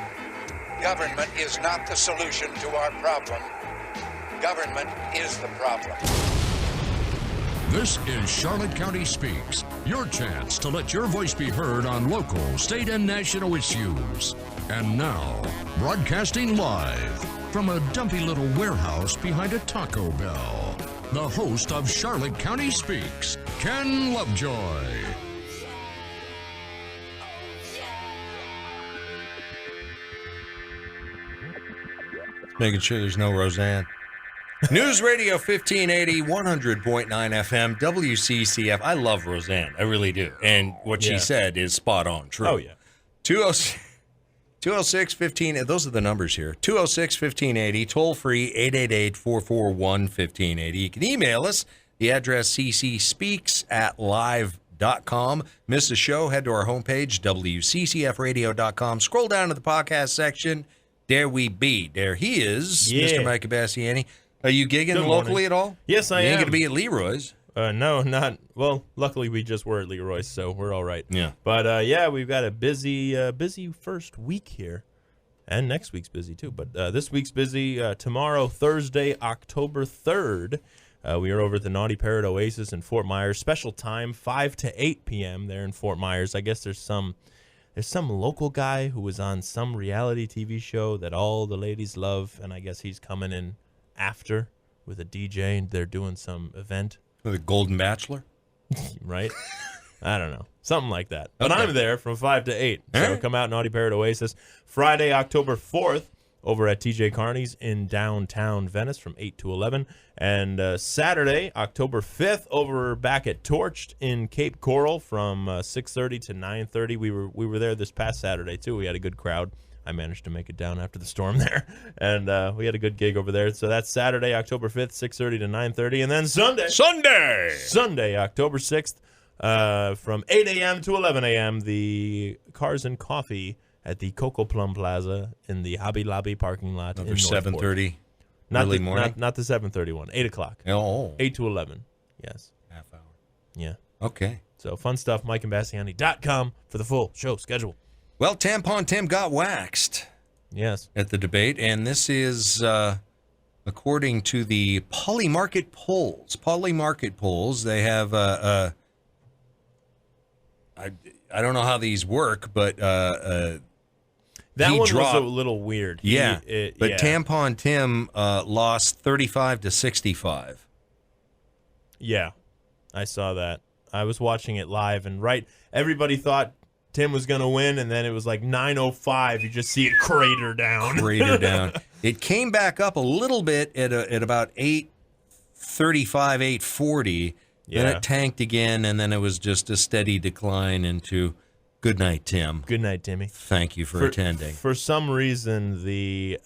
government is not the solution to our problem. Government is the problem. This is Charlotte County Speaks, your chance to let your voice be heard on local, state, and national issues. And now, broadcasting live from a dumpy little warehouse behind a Taco Bell, the host of Charlotte County Speaks, Ken Lovejoy. Making sure there's no Roseanne. News Radio 1580, 100.9 FM, WCCF. I love Roseanne. I really do. And what she said is spot on. True. Oh, yeah. 206-15, those are the numbers here. 206-1580, toll free, 888-441-1580. You can email us. The address ccspeaks@live.com. Miss a show, head to our homepage, WCCFradio.com. Scroll down to the podcast section. There we be. There he is, Mr. Mike Imbasciani. Are you gigging locally at all? Yes, I am. You ain't going to be at Leroy's. No, not. Well, luckily we just were at Leroy's, so we're all right. Yeah. But, we've got a busy first week here. And next week's busy, too. But this week's busy. Tomorrow, Thursday, October 3rd, we are over at the Naughty Parrot Oasis in Fort Myers. Special time, 5 to 8 p.m. there in Fort Myers. I guess there's some local guy who was on some reality TV show that all the ladies love, and I guess he's coming in after with a DJ, and they're doing some event. The Golden Bachelor? Right? I don't know. Something like that. But Okay. I'm there from 5 to 8. So come out, Naughty Parrot Oasis. Friday, October 4th, over at TJ Carney's in downtown Venice from 8 to 11. And Saturday, October 5th, over back at Torched in Cape Coral from 6:30 to 9:30. We were there this past Saturday, too. We had a good crowd. I managed to make it down after the storm there. And we had a good gig over there. So that's Saturday, October 5th, 6:30 to 9:30. And then Sunday, October 6th, from 8 a.m. to 11 a.m., the Cars and Coffee at the Coco Plum Plaza in the Hobby Lobby parking lot. Over in Northport. 7:30 Not early the, morning? Not the 7:30 one. 8 o'clock. Oh. 8 to 11. Yes. Half hour. Yeah. Okay. So fun stuff. MikeImbassiani.com for the full show schedule. Well, Tampon Tim got waxed. Yes. At the debate, and this is according to the Polymarket polls. Polymarket polls, they have I don't know how these work, but that one was a little weird. But Tampon Tim lost 35 to 65. Yeah, I saw that. I was watching it live, and everybody thought Tim was going to win, and then it was like 9:05. You just see it crater down. It came back up a little bit at about 8:35, 8:40. Yeah. Then it tanked again, and then it was just a steady decline into good night, Tim. Good night, Timmy. Thank you for attending. For some reason, the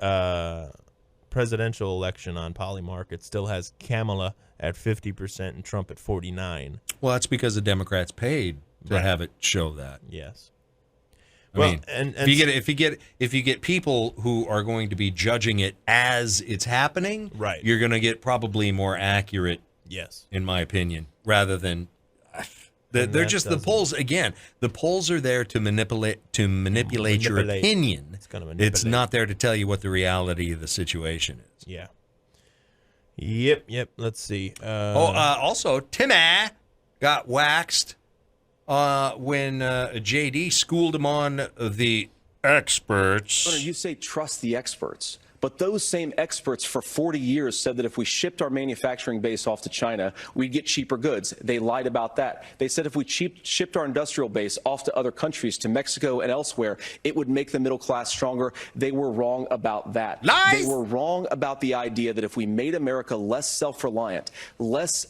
presidential election on Polymarket still has Kamala at 50% and Trump at 49%. Well, that's because the Democrats paid to have it show that. Yes. I mean, if you get people who are going to be judging it as it's happening, right, you're going to get probably more accurate. Yes, in my opinion, rather than they're just the polls. Again, the polls are there to manipulate your opinion. It's not there to tell you what the reality of the situation is. Yeah. Yep. Let's see. Also, Timmy got waxed when JD schooled him on the experts. You say trust the experts, but those same experts for 40 years said that if we shipped our manufacturing base off to China, we'd get cheaper goods. They lied about that. They said if we shipped our industrial base off to other countries, to Mexico and elsewhere, it would make the middle class stronger. They were wrong about that. Lies! They were wrong about the idea that if we made America less self-reliant, less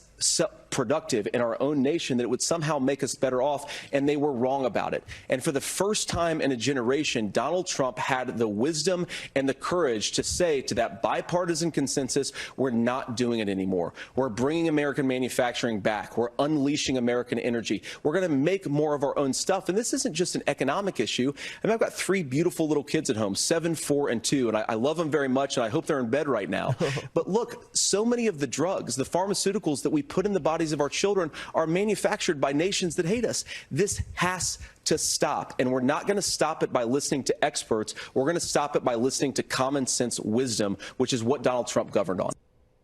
productive in our own nation, that it would somehow make us better off, and they were wrong about it. And for the first time in a generation, Donald Trump had the wisdom and the courage to say to that bipartisan consensus, we're not doing it anymore. We're bringing American manufacturing back. We're unleashing American energy. We're going to make more of our own stuff. And this isn't just an economic issue. I mean, I've got 3 beautiful little kids at home, 7, 4, and 2, and I love them very much, and I hope they're in bed right now. But look, so many of the drugs, the pharmaceuticals that we put in the bodies of our children are manufactured by nations that hate us. This has to stop, and we're not going to stop it by listening to experts. We're going to stop it by listening to common sense wisdom, which is what Donald Trump governed on.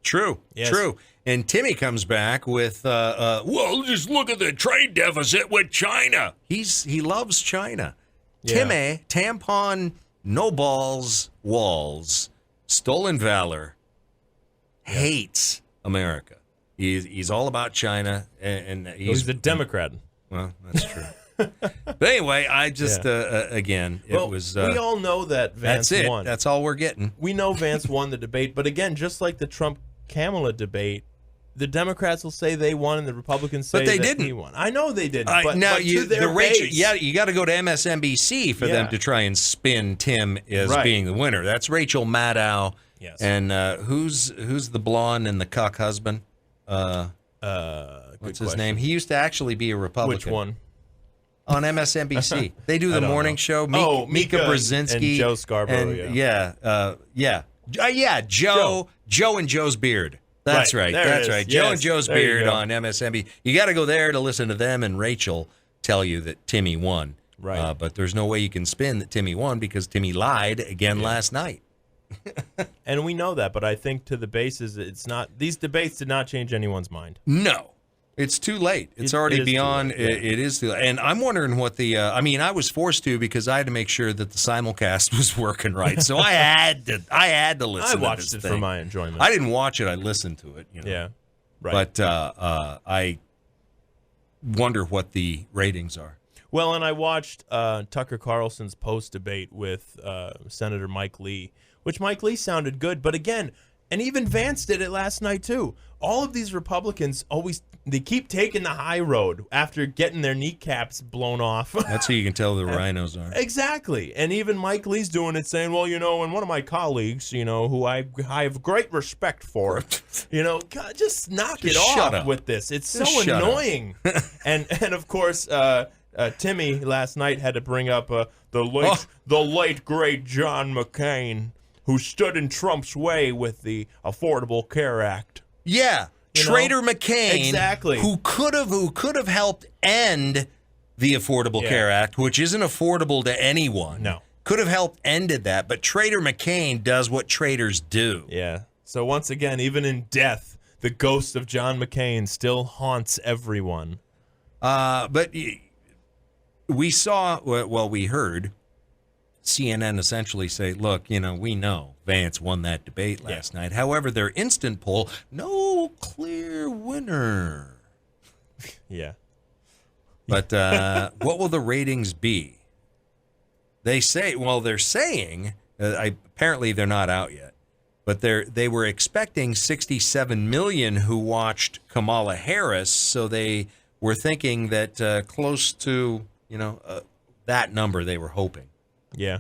True. And Timmy comes back with, well, just look at the trade deficit with China. He loves China. Yeah. Timmy, tampon, no balls, walls, stolen valor, hates America. He's all about China, and he's a Democrat. Well, that's true. But anyway, I just again, it was. We all know that Vance won. That's all we're getting. We know Vance won the debate, but again, just like the Trump-Kamala debate, the Democrats will say they won, and the Republicans say they that didn't. he won. I know they didn't. But now to their Rachel, base, you got to go to MSNBC for them to try and spin Tim as being the winner. That's Rachel Maddow. Yes. And who's the blonde and the cuck husband? What's his name? He used to actually be a Republican. Which one? On MSNBC. They do the morning show. Mika Brzezinski. And Joe Scarborough. Joe and Joe's Beard. That's right. That's right. Joe and Joe's Beard on MSNBC. You got to go there to listen to them and Rachel tell you that Timmy won. Right. But there's no way you can spin that Timmy won because Timmy lied again last night. And we know that, but I think to the basis, it's not. These debates did not change anyone's mind. No, it's too late. It's already beyond. It is too late. And I'm wondering what the. I mean, I was forced to because I had to make sure that the simulcast was working right. So I had to. Listen. I watched to it this for thing. my enjoyment. I didn't watch it. I listened to it. You know? Yeah, right. But I wonder what the ratings are. Well, and I watched Tucker Carlson's post debate with Senator Mike Lee. Which Mike Lee sounded good, but again, and even Vance did it last night too. All of these Republicans they keep taking the high road after getting their kneecaps blown off. That's how you can tell the rhinos are. Exactly. And even Mike Lee's doing it, saying, well, and one of my colleagues, who I have great respect for, God, just knock it off with this. It's so annoying. and of course, Timmy last night had to bring up the late great John McCain, who stood in Trump's way with the Affordable Care Act. Yeah, Trader McCain, exactly, who could have helped end the Affordable Care Act, which isn't affordable to anyone. No. Could have helped ended that, but Trader McCain does what traitors do. Yeah. So once again, even in death, the ghost of John McCain still haunts everyone. But we saw, well, we heard CNN essentially say, look, we know Vance won that debate last night. However, their instant poll, no clear winner. Yeah. But what will the ratings be? They're saying, apparently they're not out yet, but they were expecting 67 million who watched Kamala Harris, so they were thinking that close to, that number they were hoping. Yeah.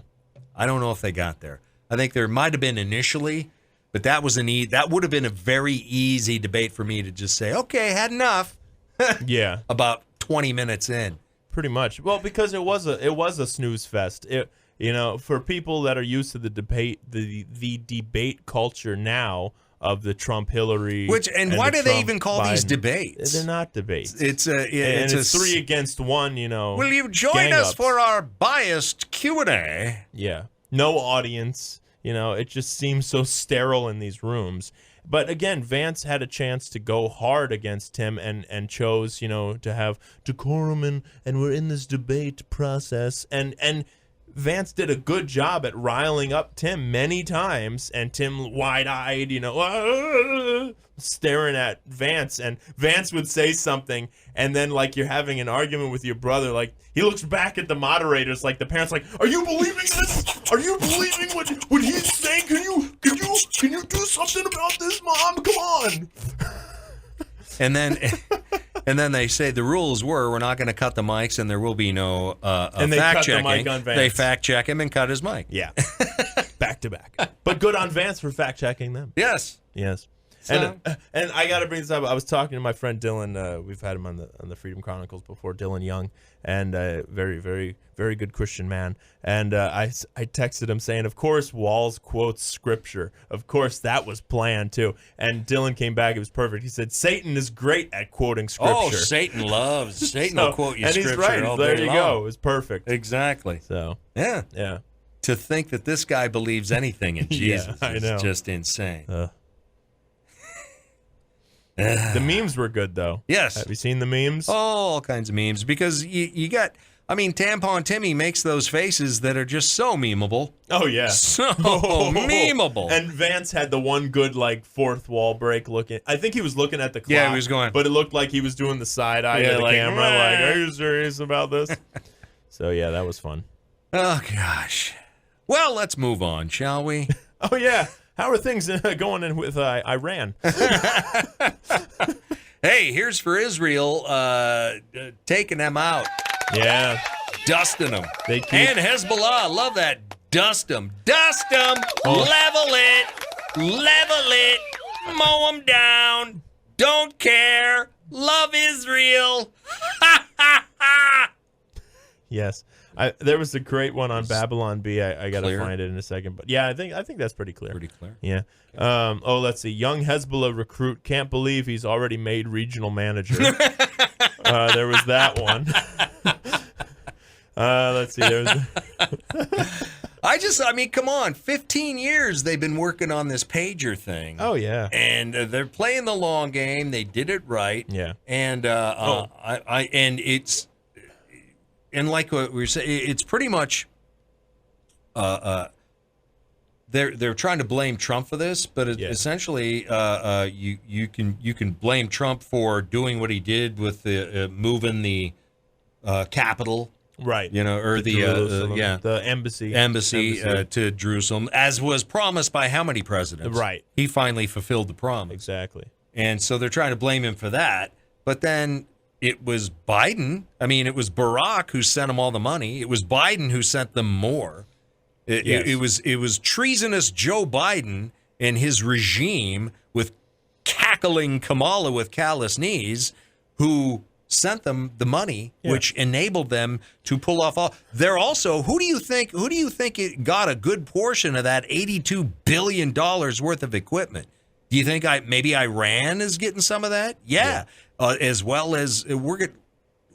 I don't know if they got there. I think there might have been initially, but that would have been a very easy debate for me to just say, okay, had enough. Yeah. About 20 minutes in. Pretty much. Well, because it was a snooze fest. For people that are used to the debate, the debate culture now of the Trump Hillary. And why do they even call these debates? They're not debates. It's 3 against 1. Will you join us for our biased Q&A? Yeah. No audience. It just seems so sterile in these rooms. But again, Vance had a chance to go hard against Tim and chose, to have decorum and we're in this debate process. And Vance did a good job at riling up Tim many times, and Tim wide-eyed, staring at Vance, and Vance would say something, and then like you're having an argument with your brother, like he looks back at the moderators, like the parents, like, are you believing this? Are you believing what he's saying? Can you do something about this, Mom? Come on. And then they say the rules were we're not going to cut the mics and there will be no fact checking. The mic on Vance. They fact check him and cut his mic. Yeah, back to back. But good on Vance for fact checking them. Yes. So. And I got to bring this up. I was talking to my friend Dylan. We've had him on the Freedom Chronicles before. Dylan Young, and very, very, very good Christian man. And I texted him saying, "Of course, Walls quotes scripture. Of course, that was planned too." And Dylan came back. It was perfect. He said, "Satan is great at quoting scripture." Oh, Satan will quote you and scripture. And he's right. All There day you long. go. It was perfect. Exactly. So yeah. To think that this guy believes anything in Jesus is just insane. The memes were good, though. Yes. Have you seen the memes? Oh, all kinds of memes. Because you got, Tampon Timmy makes those faces that are just so memeable. Oh, yeah. So memeable. And Vance had the one good, fourth wall break looking. I think he was looking at the clock. Yeah, he was going. But it looked like he was doing the side eye to the camera. Like, are you serious about this? So, yeah, that was fun. Oh, gosh. Well, let's move on, shall we? Oh, yeah. How are things going in with Iran? Hey, here's for Israel taking them out. Yeah. Dusting them. And Hezbollah, love that. Dust them. Dust them. Level it. Mow them down. Don't care. Love Israel. Ha, ha, ha. Yes. There was a great one on Babylon B. I got to find it in a second. But yeah, I think that's pretty clear. Pretty clear. Yeah. Let's see. Young Hezbollah recruit can't believe he's already made regional manager. There was that one. Let's see. Come on. 15 years they've been working on this pager thing. Oh, yeah. And they're playing the long game. They did it right. Yeah. And And like what we were saying, it's pretty much they're trying to blame Trump for this, but essentially you can blame Trump for doing what he did with the moving the capital, right? Or the embassy to Jerusalem, as was promised by how many presidents? Right. He finally fulfilled the promise. Exactly. And so they're trying to blame him for that, but then. It was Biden. It was Barack who sent them all the money. It was Biden who sent them more. It was treasonous Joe Biden and his regime with cackling Kamala with callous knees who sent them the money, which enabled them to pull off all. They're also, who do you think it got a good portion of that $82 billion worth of equipment? Do you think maybe Iran is getting some of that? Yeah. As well as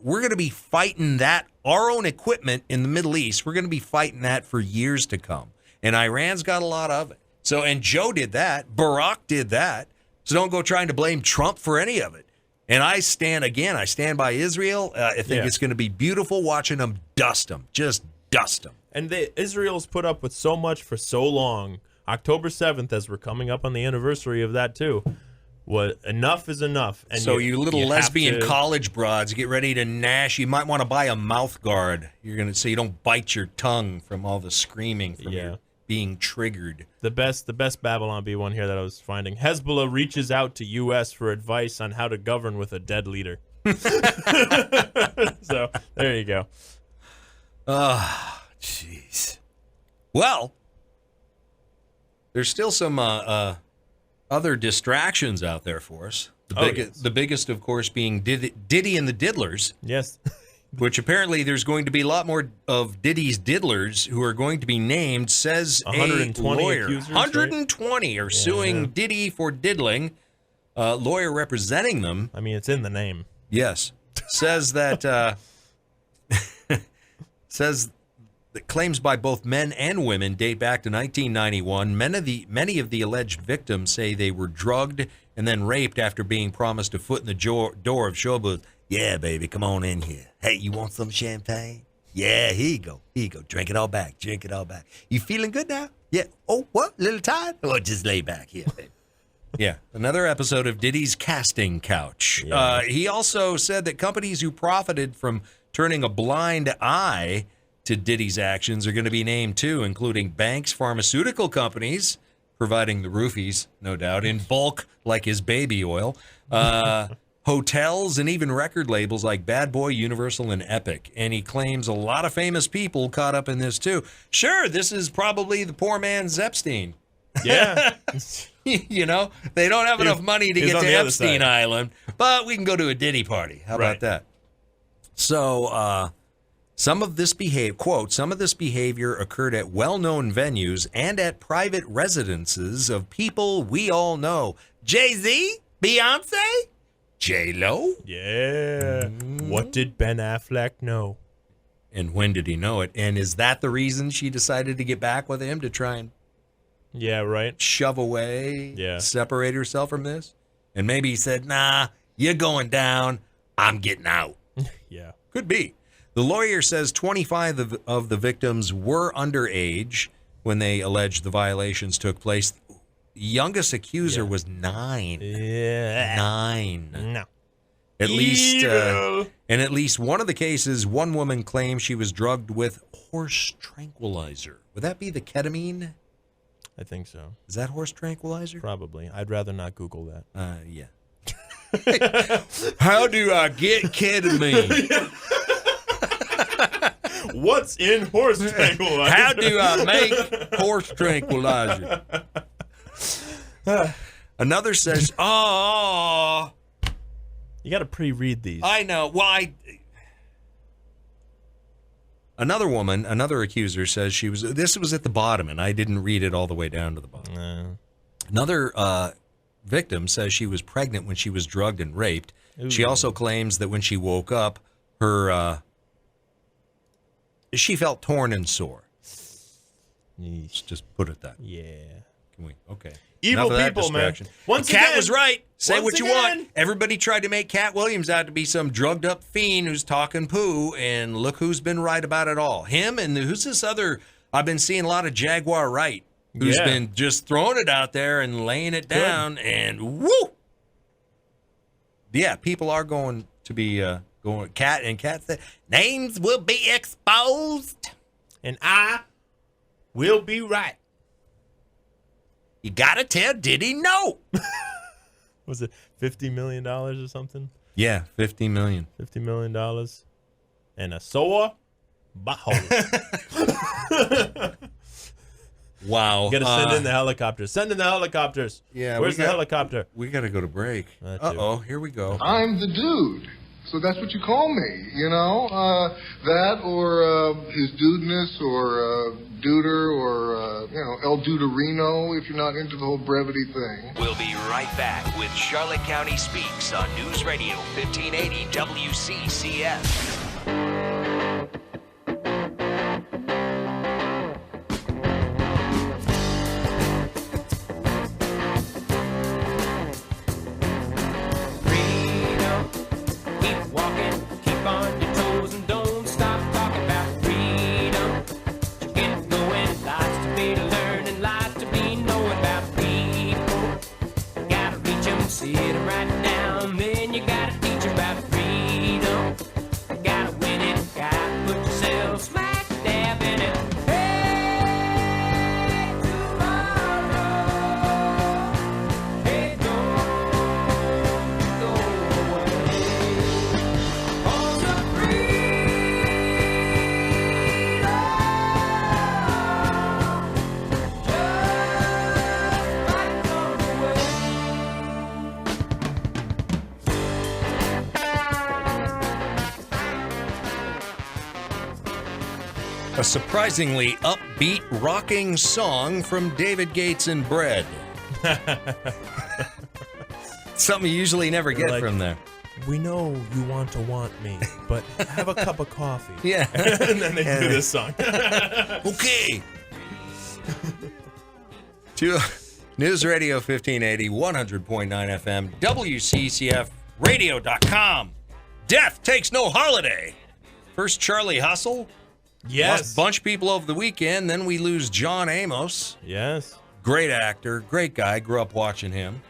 we're going to be fighting that, our own equipment in the Middle East, we're going to be fighting that for years to come. And Iran's got a lot of it. So, and Joe did that. Barack did that. So don't go trying to blame Trump for any of it. And I stand by Israel. I think it's going to be beautiful watching them dust them. Just dust them. And Israel's put up with so much for so long. October 7th, as we're coming up on the anniversary of that, too, enough is enough. And so you little lesbian college broads, get ready to gnash. You might want to buy a mouth guard. You're going to so you don't bite your tongue from all the screaming from your being triggered. The best Babylon Bee one here that I was finding. Hezbollah reaches out to U.S. for advice on how to govern with a dead leader. So there you go. Oh, jeez. Well, there's still some other distractions out there for us. The biggest, of course, being Diddy and the Diddlers. Yes. Which apparently there's going to be a lot more of Diddy's diddlers who are going to be named, says 120 a lawyer. accusers, 120 are suing Diddy for diddling. Lawyer representing them. I mean, it's in the name. Yes. Says that claims by both men and women date back to 1991. Many of the alleged victims say they were drugged and then raped after being promised a foot in the door of showbiz. Yeah, baby, come on in here. Hey, you want some champagne? Yeah, here you go. Here you go. Drink it all back. Drink it all back. You feeling good now? Yeah. Oh, what? A little tired? Oh, just lay back here, baby. Yeah, another episode of Diddy's casting couch. Yeah. He also said that companies who profited from turning a blind eye to Diddy's actions are going to be named too, including banks, pharmaceutical companies, providing the roofies, no doubt, in bulk like his baby oil, hotels, and even record labels like Bad Boy, Universal, and Epic. And he claims a lot of famous people caught up in this too. Sure, this is probably the poor man's Epstein. Yeah. You know, they don't have enough money to get to Epstein Island, but we can go to a Diddy party. How about that? So, some of this behavior occurred at well-known venues and at private residences of people we all know. Jay-Z? Beyonce? J-Lo? Yeah. What did Ben Affleck know? And when did he know it? And is that the reason she decided to get back with him, to try and shove away, separate herself from this? And maybe he said, nah, you're going down, I'm getting out. Yeah. Could be. The lawyer says 25 of the victims were underage when they alleged the violations took place. The youngest accuser was 9. Yeah. 9. No. At least, and at least one of the cases, one woman claimed she was drugged with horse tranquilizer. Would that be the ketamine? I think so. Is that horse tranquilizer? Probably. I'd rather not Google that. Yeah. How do I get ketamine? What's in horse tranquilizer? How do I make horse tranquilizer? Another says, oh. You got to pre-read these. I know. Why? Another accuser says this was at the bottom, and I didn't read it all the way down to the bottom. Another victim says she was pregnant when she was drugged and raped. Ooh. She also claims that when she woke up, she felt torn and sore. Let's just put it that. Yeah. Can we? Okay. Evil people, man. Once Cat was right. Say what you want. Everybody tried to make Cat Williams out to be some drugged up fiend who's talking poo, and look who's been right about it all. Him and who's this other? I've been seeing a lot of Jaguar Wright, who's been just throwing it out there and laying it down, and woo. Yeah, people are going to be going. Cat said names will be exposed, and I will be right. You gotta tell Diddy no. Was it $50 million or something? Yeah, $50 million. $50 million. And a sore butthole. Wow. You gotta send in the helicopters. Send in the helicopters. Yeah. Where's the helicopter? We gotta go to break. Uh-oh, here we go. I'm the dude. So that's what you call me, you know? That or his dudeness or Duder or, El Duderino if you're not into the whole brevity thing. We'll be right back with Charlotte County Speaks on News Radio 1580 WCCF. A surprisingly upbeat, rocking song from David Gates and Bread. Something you usually never get from there. We know you want me, but have a cup of coffee. Yeah. And then they do this song. Okay. To News Radio 1580, 100.9 FM, WCCF, radio.com. Death takes no holiday. First Charlie Hustle. Yes. Lost a bunch of people over the weekend. Then we lose John Amos. Yes. Great actor, great guy. Grew up watching him.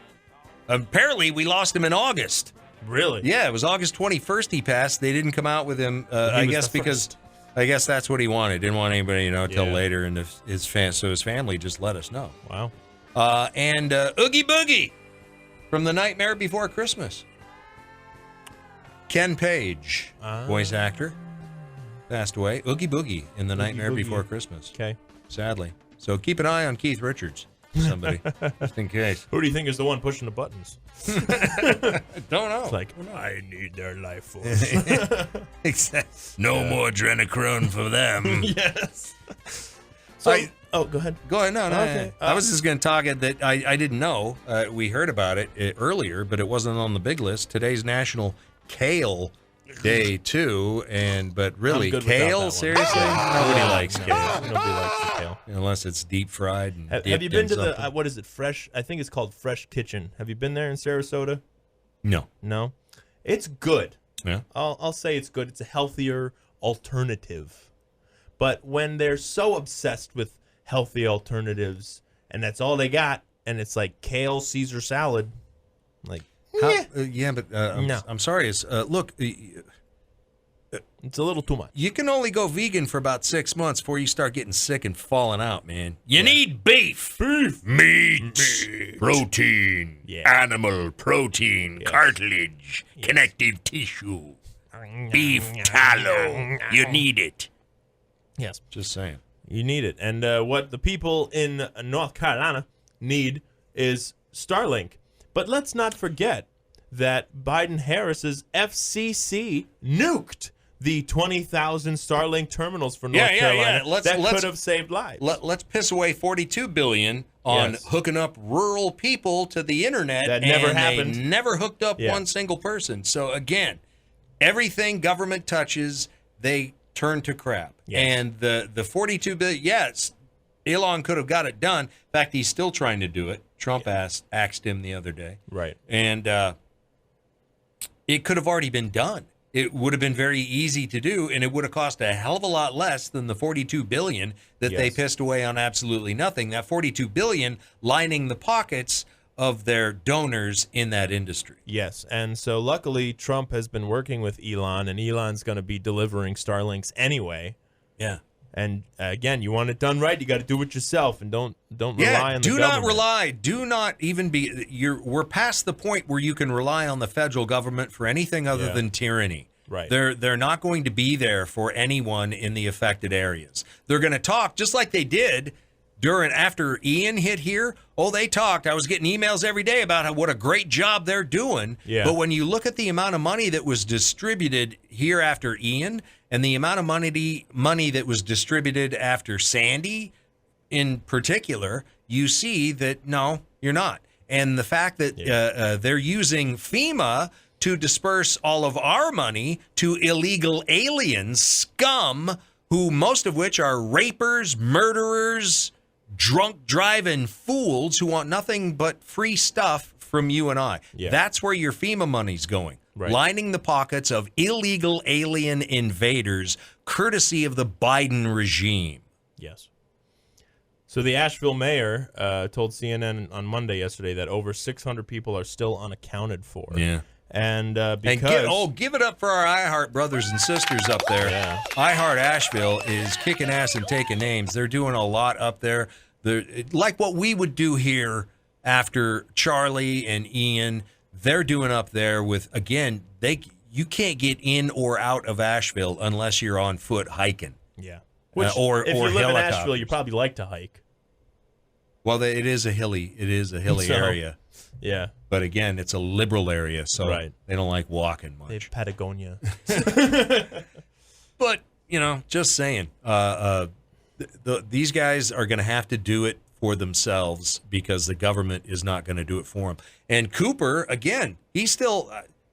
Apparently, we lost him in August. Really? Yeah, it was August 21st he passed. They didn't come out with him, I guess, because I guess that's what he wanted. Didn't want anybody, till later. And so his family just let us know. Wow. And Oogie Boogie from The Nightmare Before Christmas. Ken Page, voice actor. Passed away. Oogie Boogie in The Nightmare Before Christmas. Okay. Sadly. So keep an eye on Keith Richards, somebody, just in case. Who do you think is the one pushing the buttons? Don't know. It's like, I need their life force. Exactly. No more adrenochrome for them. Yes. So, go ahead. Go ahead. No. Okay. I was just going to talk that I didn't know. We heard about it earlier, but it wasn't on the big list. Today's National Kale Day too, but really, kale? Seriously, nobody likes kale. Nobody likes the kale unless it's deep fried. And have you been to the what is it? Fresh? I think it's called Fresh Kitchen. Have you been there in Sarasota? No. It's good. Yeah, I'll say it's good. It's a healthier alternative. But when they're so obsessed with healthy alternatives and that's all they got, and it's like kale Caesar salad, like. I'm sorry. Look, it's a little too much. You can only go vegan for about 6 months before you start getting sick and falling out, man. You need beef, meat, protein, animal protein, cartilage, connective tissue, beef tallow. You need it. Yes, just saying. You need it. And what the people in North Carolina need is Starlink. But let's not forget that Biden-Harris's FCC nuked the 20,000 Starlink terminals for North Carolina that could have saved lives. Let's piss away $42 billion on hooking up rural people to the internet. That never happened. They never hooked up one single person. So again, everything government touches, they turn to crap. Yes. And the $42 billion, yes, Elon could have got it done. In fact, he's still trying to do it. Trump axed him the other day. Right. And it could have already been done. It would have been very easy to do, and it would have cost a hell of a lot less than the $42 billion that they pissed away on absolutely nothing. That $42 billion lining the pockets of their donors in that industry. Yes, and so luckily Trump has been working with Elon, and Elon's going to be delivering Starlinks anyway. Yeah. And again, you want it done right, you got to do it yourself, and don't rely on the government. Do not rely. Do not even be. We're past the point where you can rely on the federal government for anything other than tyranny. Right. They're not going to be there for anyone in the affected areas. They're going to talk just like they did after Ian hit here, they talked. I was getting emails every day about what a great job they're doing. Yeah. But when you look at the amount of money that was distributed here after Ian and the amount of money that was distributed after Sandy in particular, you see that, no, you're not. And the fact that they're using FEMA to disperse all of our money to illegal aliens, scum, who most of which are rapers, murderers, drunk driving fools who want nothing but free stuff from you and I. Yeah. That's where your FEMA money's going, lining the pockets of illegal alien invaders, courtesy of the Biden regime. Yes. So the Asheville mayor told CNN on Monday yesterday that over 600 people are still unaccounted for. Yeah. And because give it up for our iHeart brothers and sisters up there. Yeah. iHeart Asheville is kicking ass and taking names. They're doing a lot up there. They're, like what we would do here after Charlie and Ian. They're doing up there with, again, you can't get in or out of Asheville unless you're on foot hiking. Yeah. Or if you live in helicopters. Asheville, you probably like to hike. Well, it is a hilly area. Yeah. But again, it's a liberal area, so they don't like walking much. They have Patagonia. But, just saying, these guys are going to have to do it for themselves because the government is not going to do it for them. And Cooper, again, he's still...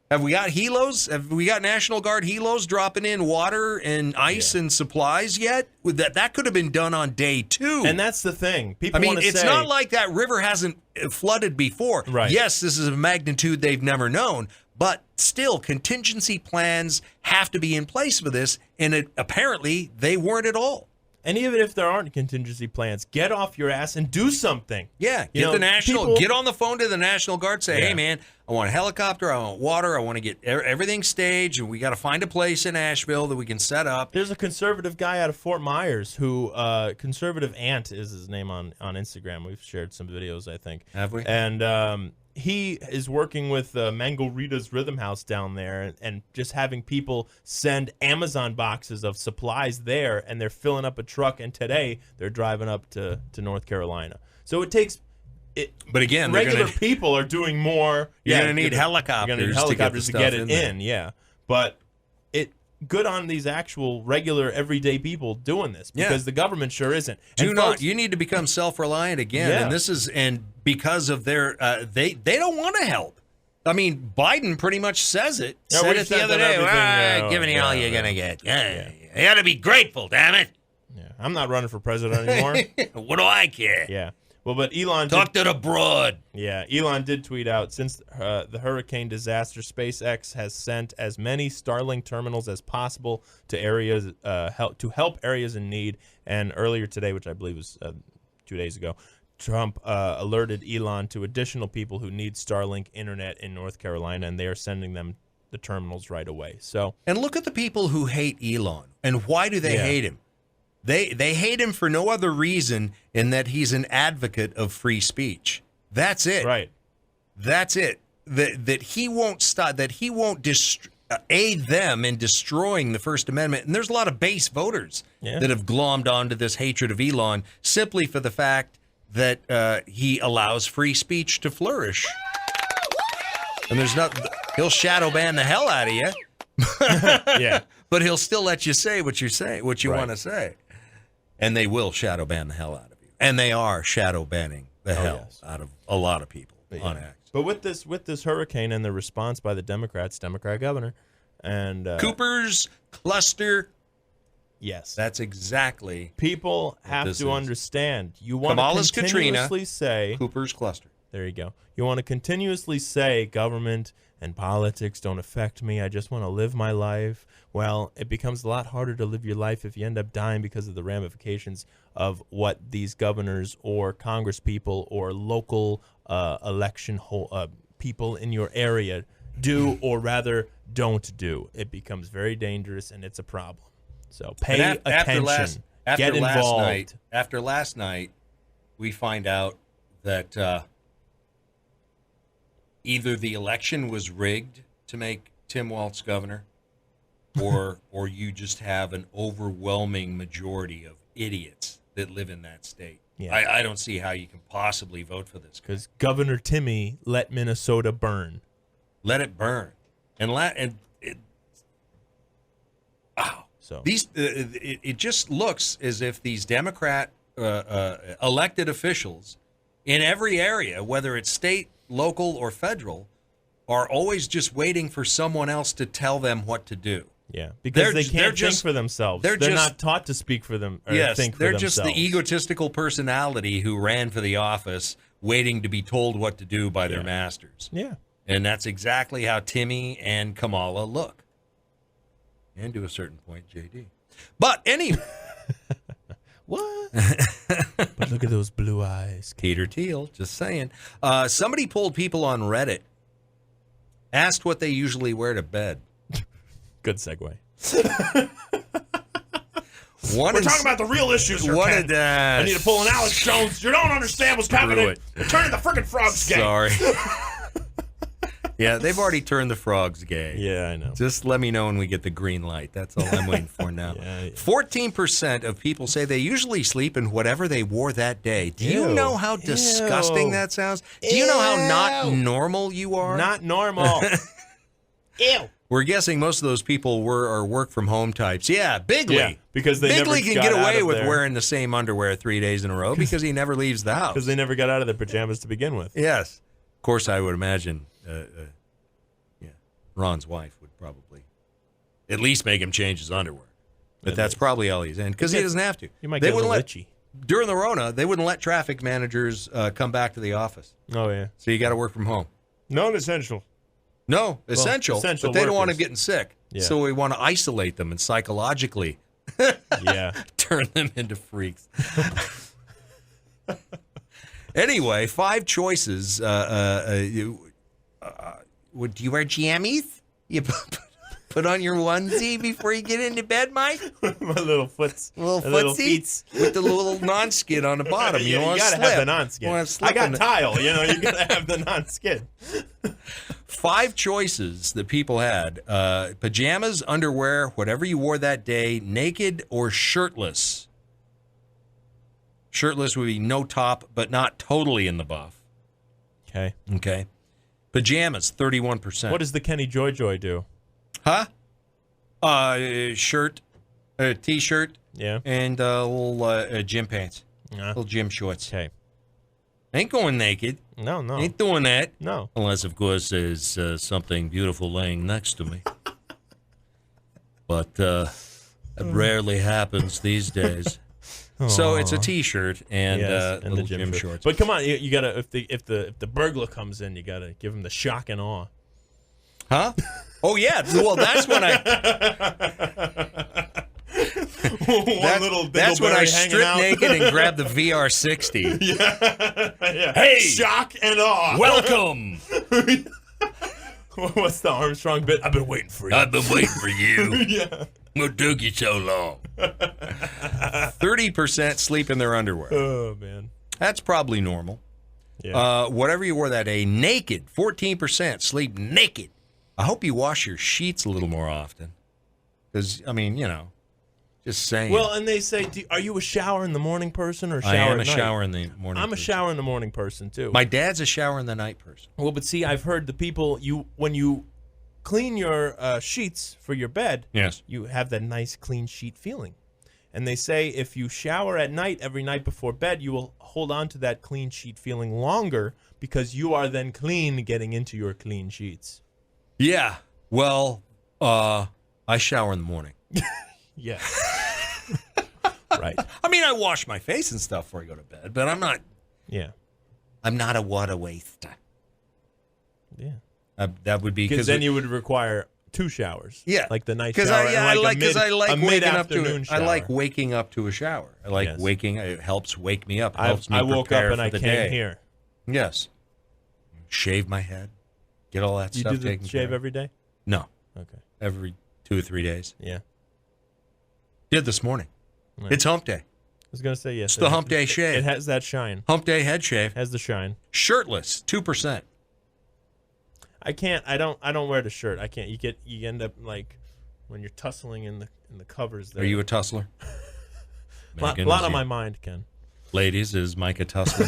have we got helos? Have we got National Guard helos dropping in water and ice and supplies yet? That could have been done on day 2. And that's the thing. People it's not like that river hasn't flooded before. Right. Yes, this is a magnitude they've never known, but still, contingency plans have to be in place for this, and apparently they weren't at all. And even if there aren't contingency plans, get off your ass and do something. Yeah, get on the phone to the National Guard, say, hey, man, I want a helicopter, I want water, I want to get everything staged, and we got to find a place in Asheville that we can set up. There's a conservative guy out of Fort Myers who, Conservative Ant is his name on Instagram. We've shared some videos, I think. Have we? And he is working with Mango Rita's Rhythm House down there and just having people send Amazon boxes of supplies there, and they're filling up a truck, and today they're driving up to North Carolina. So it takes... But again, regular people are doing more. You're going to need helicopters to get it in. Yeah, but good on these actual regular everyday people doing this because the government sure isn't. You need to become self-reliant again, and because of their they don't want to help. I mean, Biden pretty much says it. Said it the other day. Giving you all you're gonna get. You got to be grateful, damn it. Yeah, I'm not running for president anymore. What do I care? Yeah. Well, but Elon talk to the broad. Yeah, Elon did tweet out, since the hurricane disaster, SpaceX has sent as many Starlink terminals as possible to areas to help areas in need. And earlier today, which I believe was 2 days ago, Trump alerted Elon to additional people who need Starlink internet in North Carolina, and they are sending them the terminals right away. So, and look at the people who hate Elon, and why do they hate him? They hate him for no other reason in that he's an advocate of free speech. That's it. Right. That's it. That he won't stop. That he won't aid them in destroying the First Amendment. And there's a lot of base voters that have glommed onto this hatred of Elon simply for the fact that he allows free speech to flourish. And he'll shadow ban the hell out of you. Yeah. But he'll still let you say what you want to say. And they will shadow ban the hell out of you. And they are shadow banning the hell out of a lot of people on accident. But with this hurricane and the response by the Democrat governor, and Cooper's cluster. Yes. That's exactly. People have to understand. You want to continuously say Cooper's cluster. There you go. You want to continuously say government and politics don't affect me. I just want to live my life. Well, it becomes a lot harder to live your life if you end up dying because of the ramifications of what these governors or Congress people or local election people in your area do, or rather don't do. It becomes very dangerous, and it's a problem. So pay attention. Get involved. After last night, we find out that either the election was rigged to make Tim Walz governor, or you just have an overwhelming majority of idiots that live in that state. Yeah. I don't see how you can possibly vote for this. Because Governor Timmy let Minnesota burn. Let it burn. So it just looks as if these Democrat elected officials in every area, whether it's state, local, or federal, are always just waiting for someone else to tell them what to do. Yeah, because they can't think for themselves. They're just not taught to speak for them or yes, think for they're themselves. just the egotistical personality who ran for the office, waiting to be told what to do by their masters. Yeah. And that's exactly how Timmy and Kamala look. And to a certain point, JD. But anyway. What? But look at those blue eyes. Peter Thiel, just saying. Somebody polled people on Reddit, asked what they usually wear to bed. Good segue. We're talking about the real issues here, Ken. I need to pull an Alex Jones. You don't understand what's happening. They're turning the frickin' frogs gay. Sorry. Yeah, they've already turned the frogs gay. Yeah, I know. Just let me know when we get the green light. That's all I'm waiting for now. 14% of people say they usually sleep in whatever they wore that day. Do you know how disgusting that sounds? Do you know how not normal you are? Not normal. Ew. We're guessing most of those people are work from home types. Yeah, Bigley. Yeah, because they Bigley never can get got out away of with their- wearing the same underwear 3 days in a row because he never leaves the house. Because they never got out of their pajamas to begin with. Yes. Of course, I would imagine Ron's wife would probably at least make him change his underwear. But that's probably all he's in because he doesn't have to. You might get a little itchy. During the Rona, they wouldn't let traffic managers come back to the office. Oh, yeah. So you got to work from home. Non-essential. No, essential, but they don't want them workers. getting sick. Yeah. So we want to isolate them and psychologically turn them into freaks. Anyway, 5 choices. Do you wear jammies? You put on your onesie before you get into bed, Mike? My little foots. Little feet. With the little non-skid on the bottom. You, you want to gotta slip. have the non-skid. I got tile. You gotta have the non-skid. 5 choices that people had. Pajamas, underwear, whatever you wore that day, naked or shirtless. Shirtless would be no top, but not totally in the buff. Okay. Pajamas, 31%. What does the Kenny Joy do? Huh? Shirt, T-shirt, and little gym pants, little gym shorts. Okay. Ain't going naked. No. Ain't doing that. No. Unless, of course, there's something beautiful laying next to me. But it rarely happens these days. So it's a T-shirt and and little the gym shorts. But come on, you gotta if the burglar comes in, you gotta give him the shock and awe. Huh? Oh yeah. Well, that's when that's when I strip naked and grab the VR60. Yeah. Hey, shock and awe. Welcome. What's the Armstrong bit? I've been waiting for you. I've been waiting for you. Yeah. What took you so long? 30% sleep in their underwear. Oh man, that's probably normal. Yeah. Whatever you wore that day, naked. 14% sleep naked. I hope you wash your sheets a little more often, because just saying. Well, and they say, are you a shower in the morning person or shower I am at a night? shower in the morning. I'm a shower in the morning person too. My dad's a shower in the night person. Well, but see, I've heard the people when you clean your sheets for your bed, yes, you have that nice clean sheet feeling. And they say if you shower at night every night before bed, you will hold on to that clean sheet feeling longer because you are then clean getting into your clean sheets. Yeah. Well, I shower in the morning. Yeah. Right. I mean, I wash my face and stuff before I go to bed, but I'm not. Yeah. I'm not a water waster. Yeah. That would be because then you would require 2 showers. Yeah, like the night shower. I like waking up to it. I like waking up to a shower. I like waking. It helps wake me up. It helps me I woke up prepare and for I the came day. here. Yes. Shave my head. Get all that stuff You do taken the shave care of. every day? No. Okay. Every 2 or 3 days. Yeah. Did this morning. Right. It's hump day. I was gonna say yes. It's the hump day shave. It has that shine. Hump day head shave. Has the shine. Shirtless, 2%. I can't. I don't wear the shirt. I can't. You end up like when you're tussling in the covers. There. Are you a tussler? A lot on my mind, Ken. ladies, is Micah Tussler.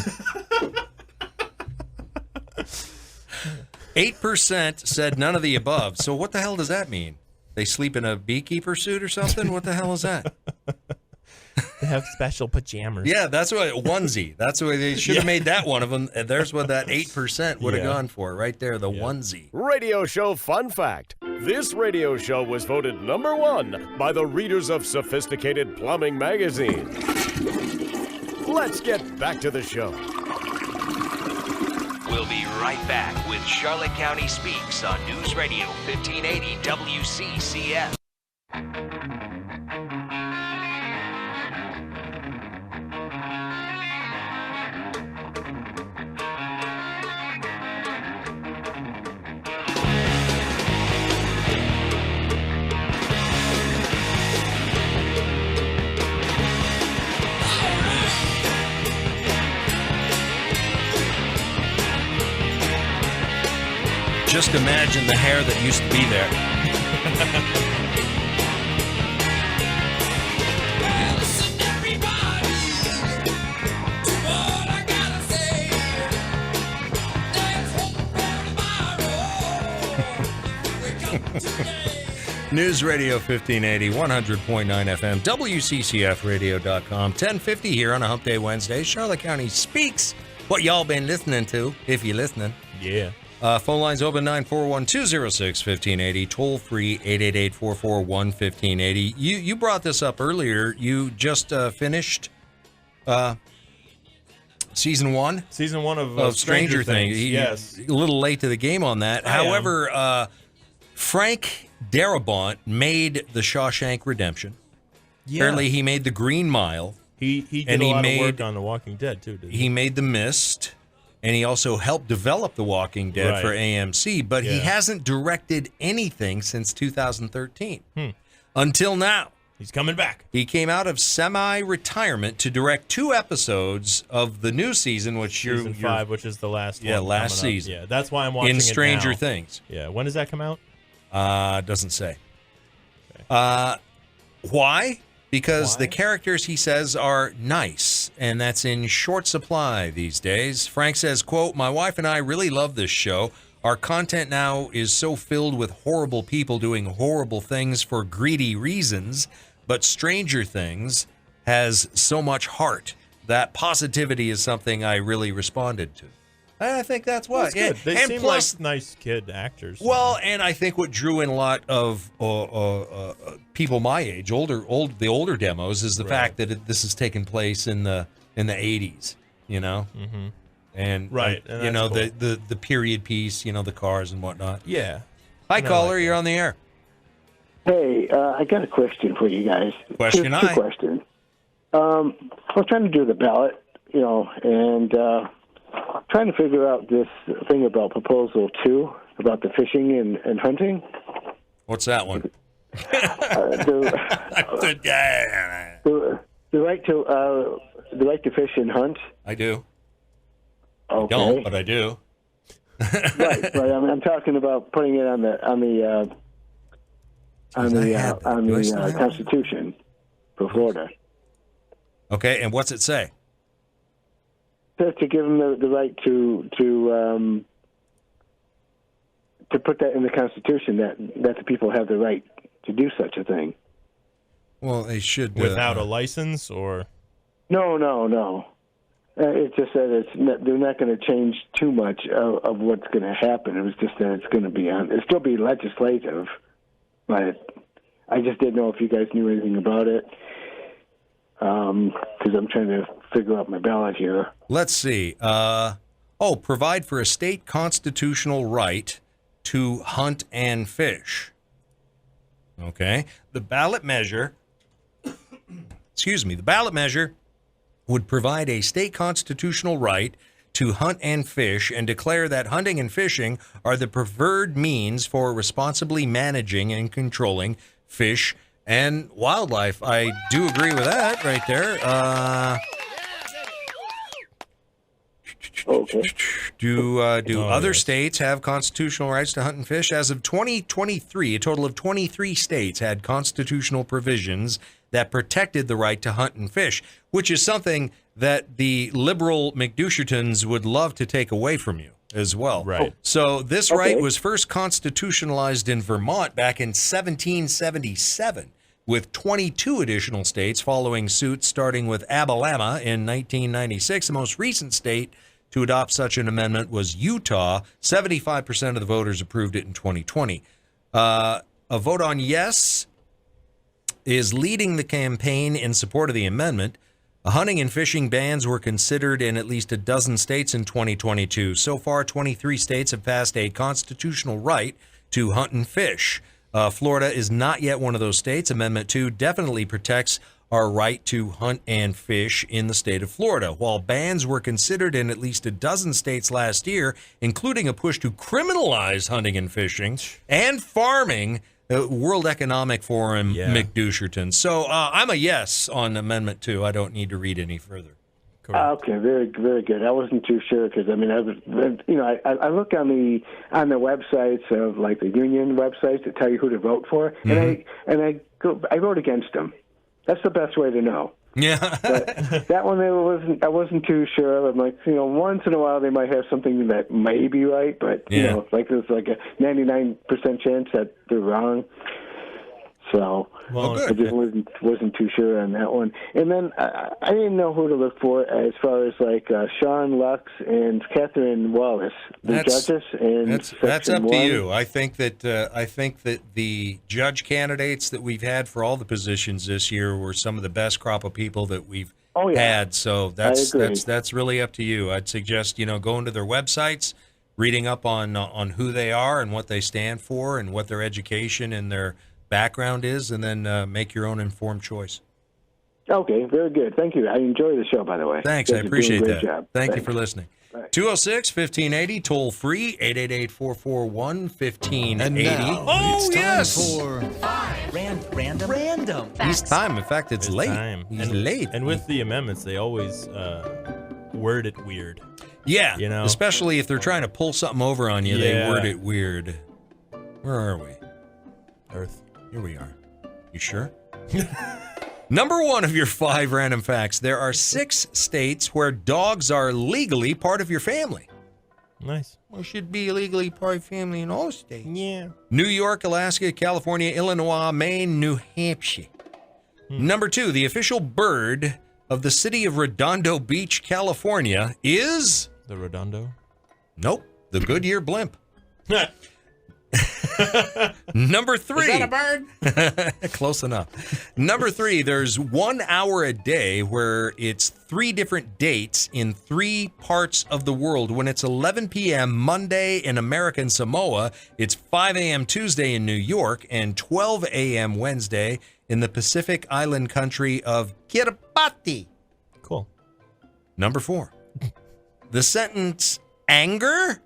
8% said none of the above. So what the hell does that mean? They sleep in a beekeeper suit or something? What the hell is that? They have special pajamas. Yeah, that's what onesie. That's what they should have made that one of them. And there's what that 8% would have gone for right there, the onesie. Radio show fun fact. This radio show was voted #1 by the readers of Sophisticated Plumbing magazine. Let's get back to the show. We'll be right back with Charlotte County Speaks on News Radio 1580 WCCF. Just imagine the hair that used to be there. News Radio 1580, 100.9 FM, WCCFradio.com, 1050 here on a Hump Day Wednesday. Charlotte County Speaks. What y'all been listening to, if you're listening. Yeah. Phone lines open 941-206-1580, toll free 888-441-1580. You brought this up earlier. You just finished season 1? Season 1 of Stranger Things. Yes. A little late to the game on that. However, Frank Darabont made The Shawshank Redemption. Yeah. Apparently he made The Green Mile. He did a lot of work on The Walking Dead, too, didn't he? He made The Mist. And he also helped develop The Walking Dead for AMC, but he hasn't directed anything since 2013. Until now. He's coming back. He came out of semi-retirement to direct 2 episodes of the new season, which Season 5, which is the last one. Yeah, last season. Yeah, that's why I'm watching in Stranger it now. Things. Yeah, when does that come out? Doesn't say. Okay. Why? Because the characters, he says, are nice, and that's in short supply these days. Frank says, quote, "My wife and I really love this show. Our content now is so filled with horrible people doing horrible things for greedy reasons, but Stranger Things has so much heart. That positivity is something I really responded to." I think that's what. That's good. They and seem plus, like nice kid actors. Well, and I think what drew in a lot of people my age, the older demos, is the fact that this has taken place in the 80s, you know, and and you know cool. the period piece, you know, the cars and whatnot. Yeah. Hi, caller, you're on the air. Hey, I got a question for you guys. Two questions. I was trying to do the ballot, you know, and trying to figure out this thing about Proposal 2, about the fishing and hunting. What's that one? The right to fish and hunt. I do. Okay. I don't, but I do. Right, but I'm talking about putting it on the Constitution for Florida. Okay, and what's it say? To give them the right to put that in the Constitution, that the people have the right to do such a thing. Well, they should without a license, or no. It's just that they're not going to change too much of what's going to happen. It was just that it's going to be it'll still be legislative, but I just didn't know if you guys knew anything about it. Because I'm trying to figure out my ballot here. Let's see. Provide for a state constitutional right to hunt and fish. Okay. The ballot measure, the ballot measure would provide a state constitutional right to hunt and fish and declare that hunting and fishing are the preferred means for responsibly managing and controlling fish and wildlife. I do agree with that right there. Okay. Do other states have constitutional rights to hunt and fish? As of 2023, a total of 23 states had constitutional provisions that protected the right to hunt and fish, which is something that the liberal McDouchertons would love to take away from you as well. Right. So this right was first constitutionalized in Vermont back in 1777, with 22 additional states following suit, starting with Alabama in 1996. The most recent state to adopt such an amendment was Utah. 75% of the voters approved it in 2020. A vote on yes is leading the campaign in support of the amendment. Hunting and fishing bans were considered in at least a dozen states in 2022. So far, 23 states have passed a constitutional right to hunt and fish. Florida is not yet one of those states. Amendment 2 definitely protects our right to hunt and fish in the state of Florida. While bans were considered in at least a dozen states last year, including a push to criminalize hunting and fishing and farming, World Economic Forum, McDoucherton. So I'm a yes on Amendment 2. I don't need to read any further. Okay, very, very good. I wasn't too sure because I look on the websites of like the union websites that tell you who to vote for, and I vote against them. That's the best way to know. Yeah. But that one I wasn't too sure of. I'm like, once in a while they might have something that may be right, but like there's like a 99% chance that they're wrong. So I just wasn't too sure on that one. And then I didn't know who to look for as far as like Sean Lux and Kathryn Wallace, the judges. And that's up to you. I think that the judge candidates that we've had for all the positions this year were some of the best crop of people that we've had. So that's really up to you. I'd suggest going to their websites, reading up on who they are and what they stand for and what their education and their background is, and then make your own informed choice. Okay, very good. Thank you. I enjoy the show, by the way. Thanks. I appreciate that. Job. Thank you for listening. 206-1580, toll free, 888-441-1580. And now, it's time yes! for Random. It's time. In fact, it's late. Time. He's late. And with the amendments, they always word it weird. Yeah, especially if they're trying to pull something over on you, they word it weird. Where are we? Earth. Here we are. You sure? Number 1 of your 5 random facts. There are 6 states where dogs are legally part of your family. Nice. Well, should be legally part of family in all states. Yeah. New York, Alaska, California, Illinois, Maine, New Hampshire. Number 2, the official bird of the city of Redondo Beach, California is... The Redondo? Nope. The Goodyear blimp. Number 3. Is that a bird? Close enough. Number 3, there's 1 hour a day where it's 3 different dates in 3 parts of the world. When it's 11 p.m. Monday in American Samoa, it's 5 a.m. Tuesday in New York, and 12 a.m. Wednesday in the Pacific Island country of Kiribati. Cool. Number 4. The sentence, anger?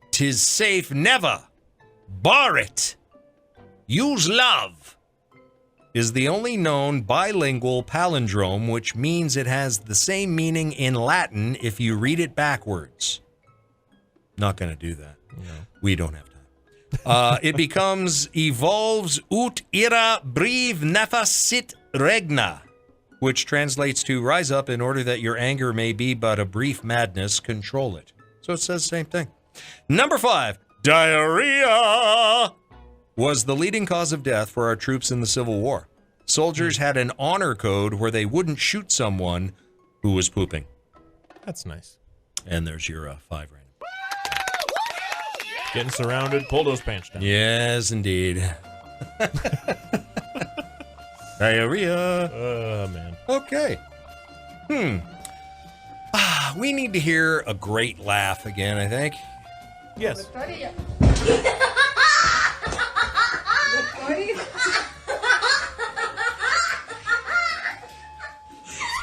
'Tis safe never. Bar it. Use love is the only known bilingual palindrome, which means it has the same meaning in Latin if you read it backwards. Not going to do that. No. We don't have time. It becomes evolves ut ira brive nefas regna, which translates to rise up in order that your anger may be but a brief madness, control it. So it says the same thing. Number 5. Diarrhea was the leading cause of death for our troops in the Civil War. Soldiers had an honor code where they wouldn't shoot someone who was pooping. That's nice. And there's your 5 random. Getting surrounded, pull those pants down. Yes, indeed. Diarrhea. Oh, man. Okay. We need to hear a great laugh again, I think. Yes.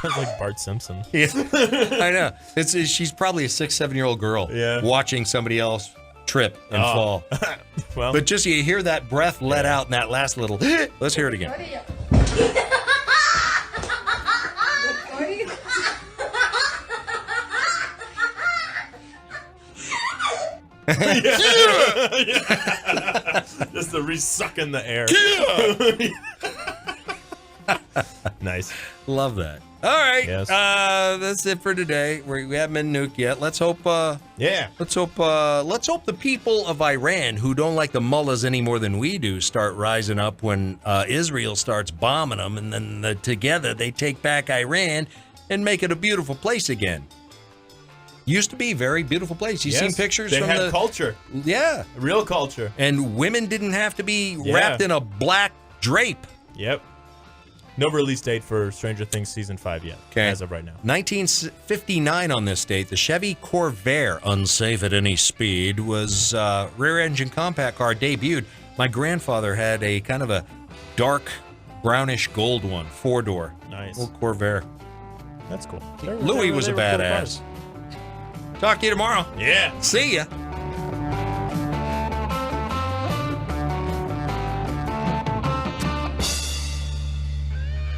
Sounds like Bart Simpson. Yeah, I know. She's probably a 6-7-year-old girl watching somebody else trip and fall. Well, but just you hear that breath let out in that last little. Let's hear it again. Just the re-sucking the air. Nice. Love that. All right. Yes. That's it for today. We haven't been nuked yet. Let's hope. Let's hope the people of Iran, who don't like the mullahs any more than we do, start rising up when Israel starts bombing them, and then together they take back Iran and make it a beautiful place again. Used to be a very beautiful place. You've seen pictures they from had culture. Yeah. Real culture. And women didn't have to be wrapped in a black drape. Yep. No release date for Stranger Things Season 5 yet, as of right now. 1959 on this date, the Chevy Corvair, unsafe at any speed, was rear-engine compact car debuted. My grandfather had a kind of a dark brownish gold one, 4-door. Nice. Old Corvair. That's cool. Louis was a badass. Talk to you tomorrow. Yeah. See ya.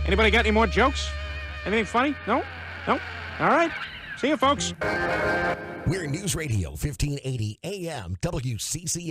Anybody got any more jokes? Anything funny? No? No? All right. See you, folks. We're News Radio 1580 AM WCCF.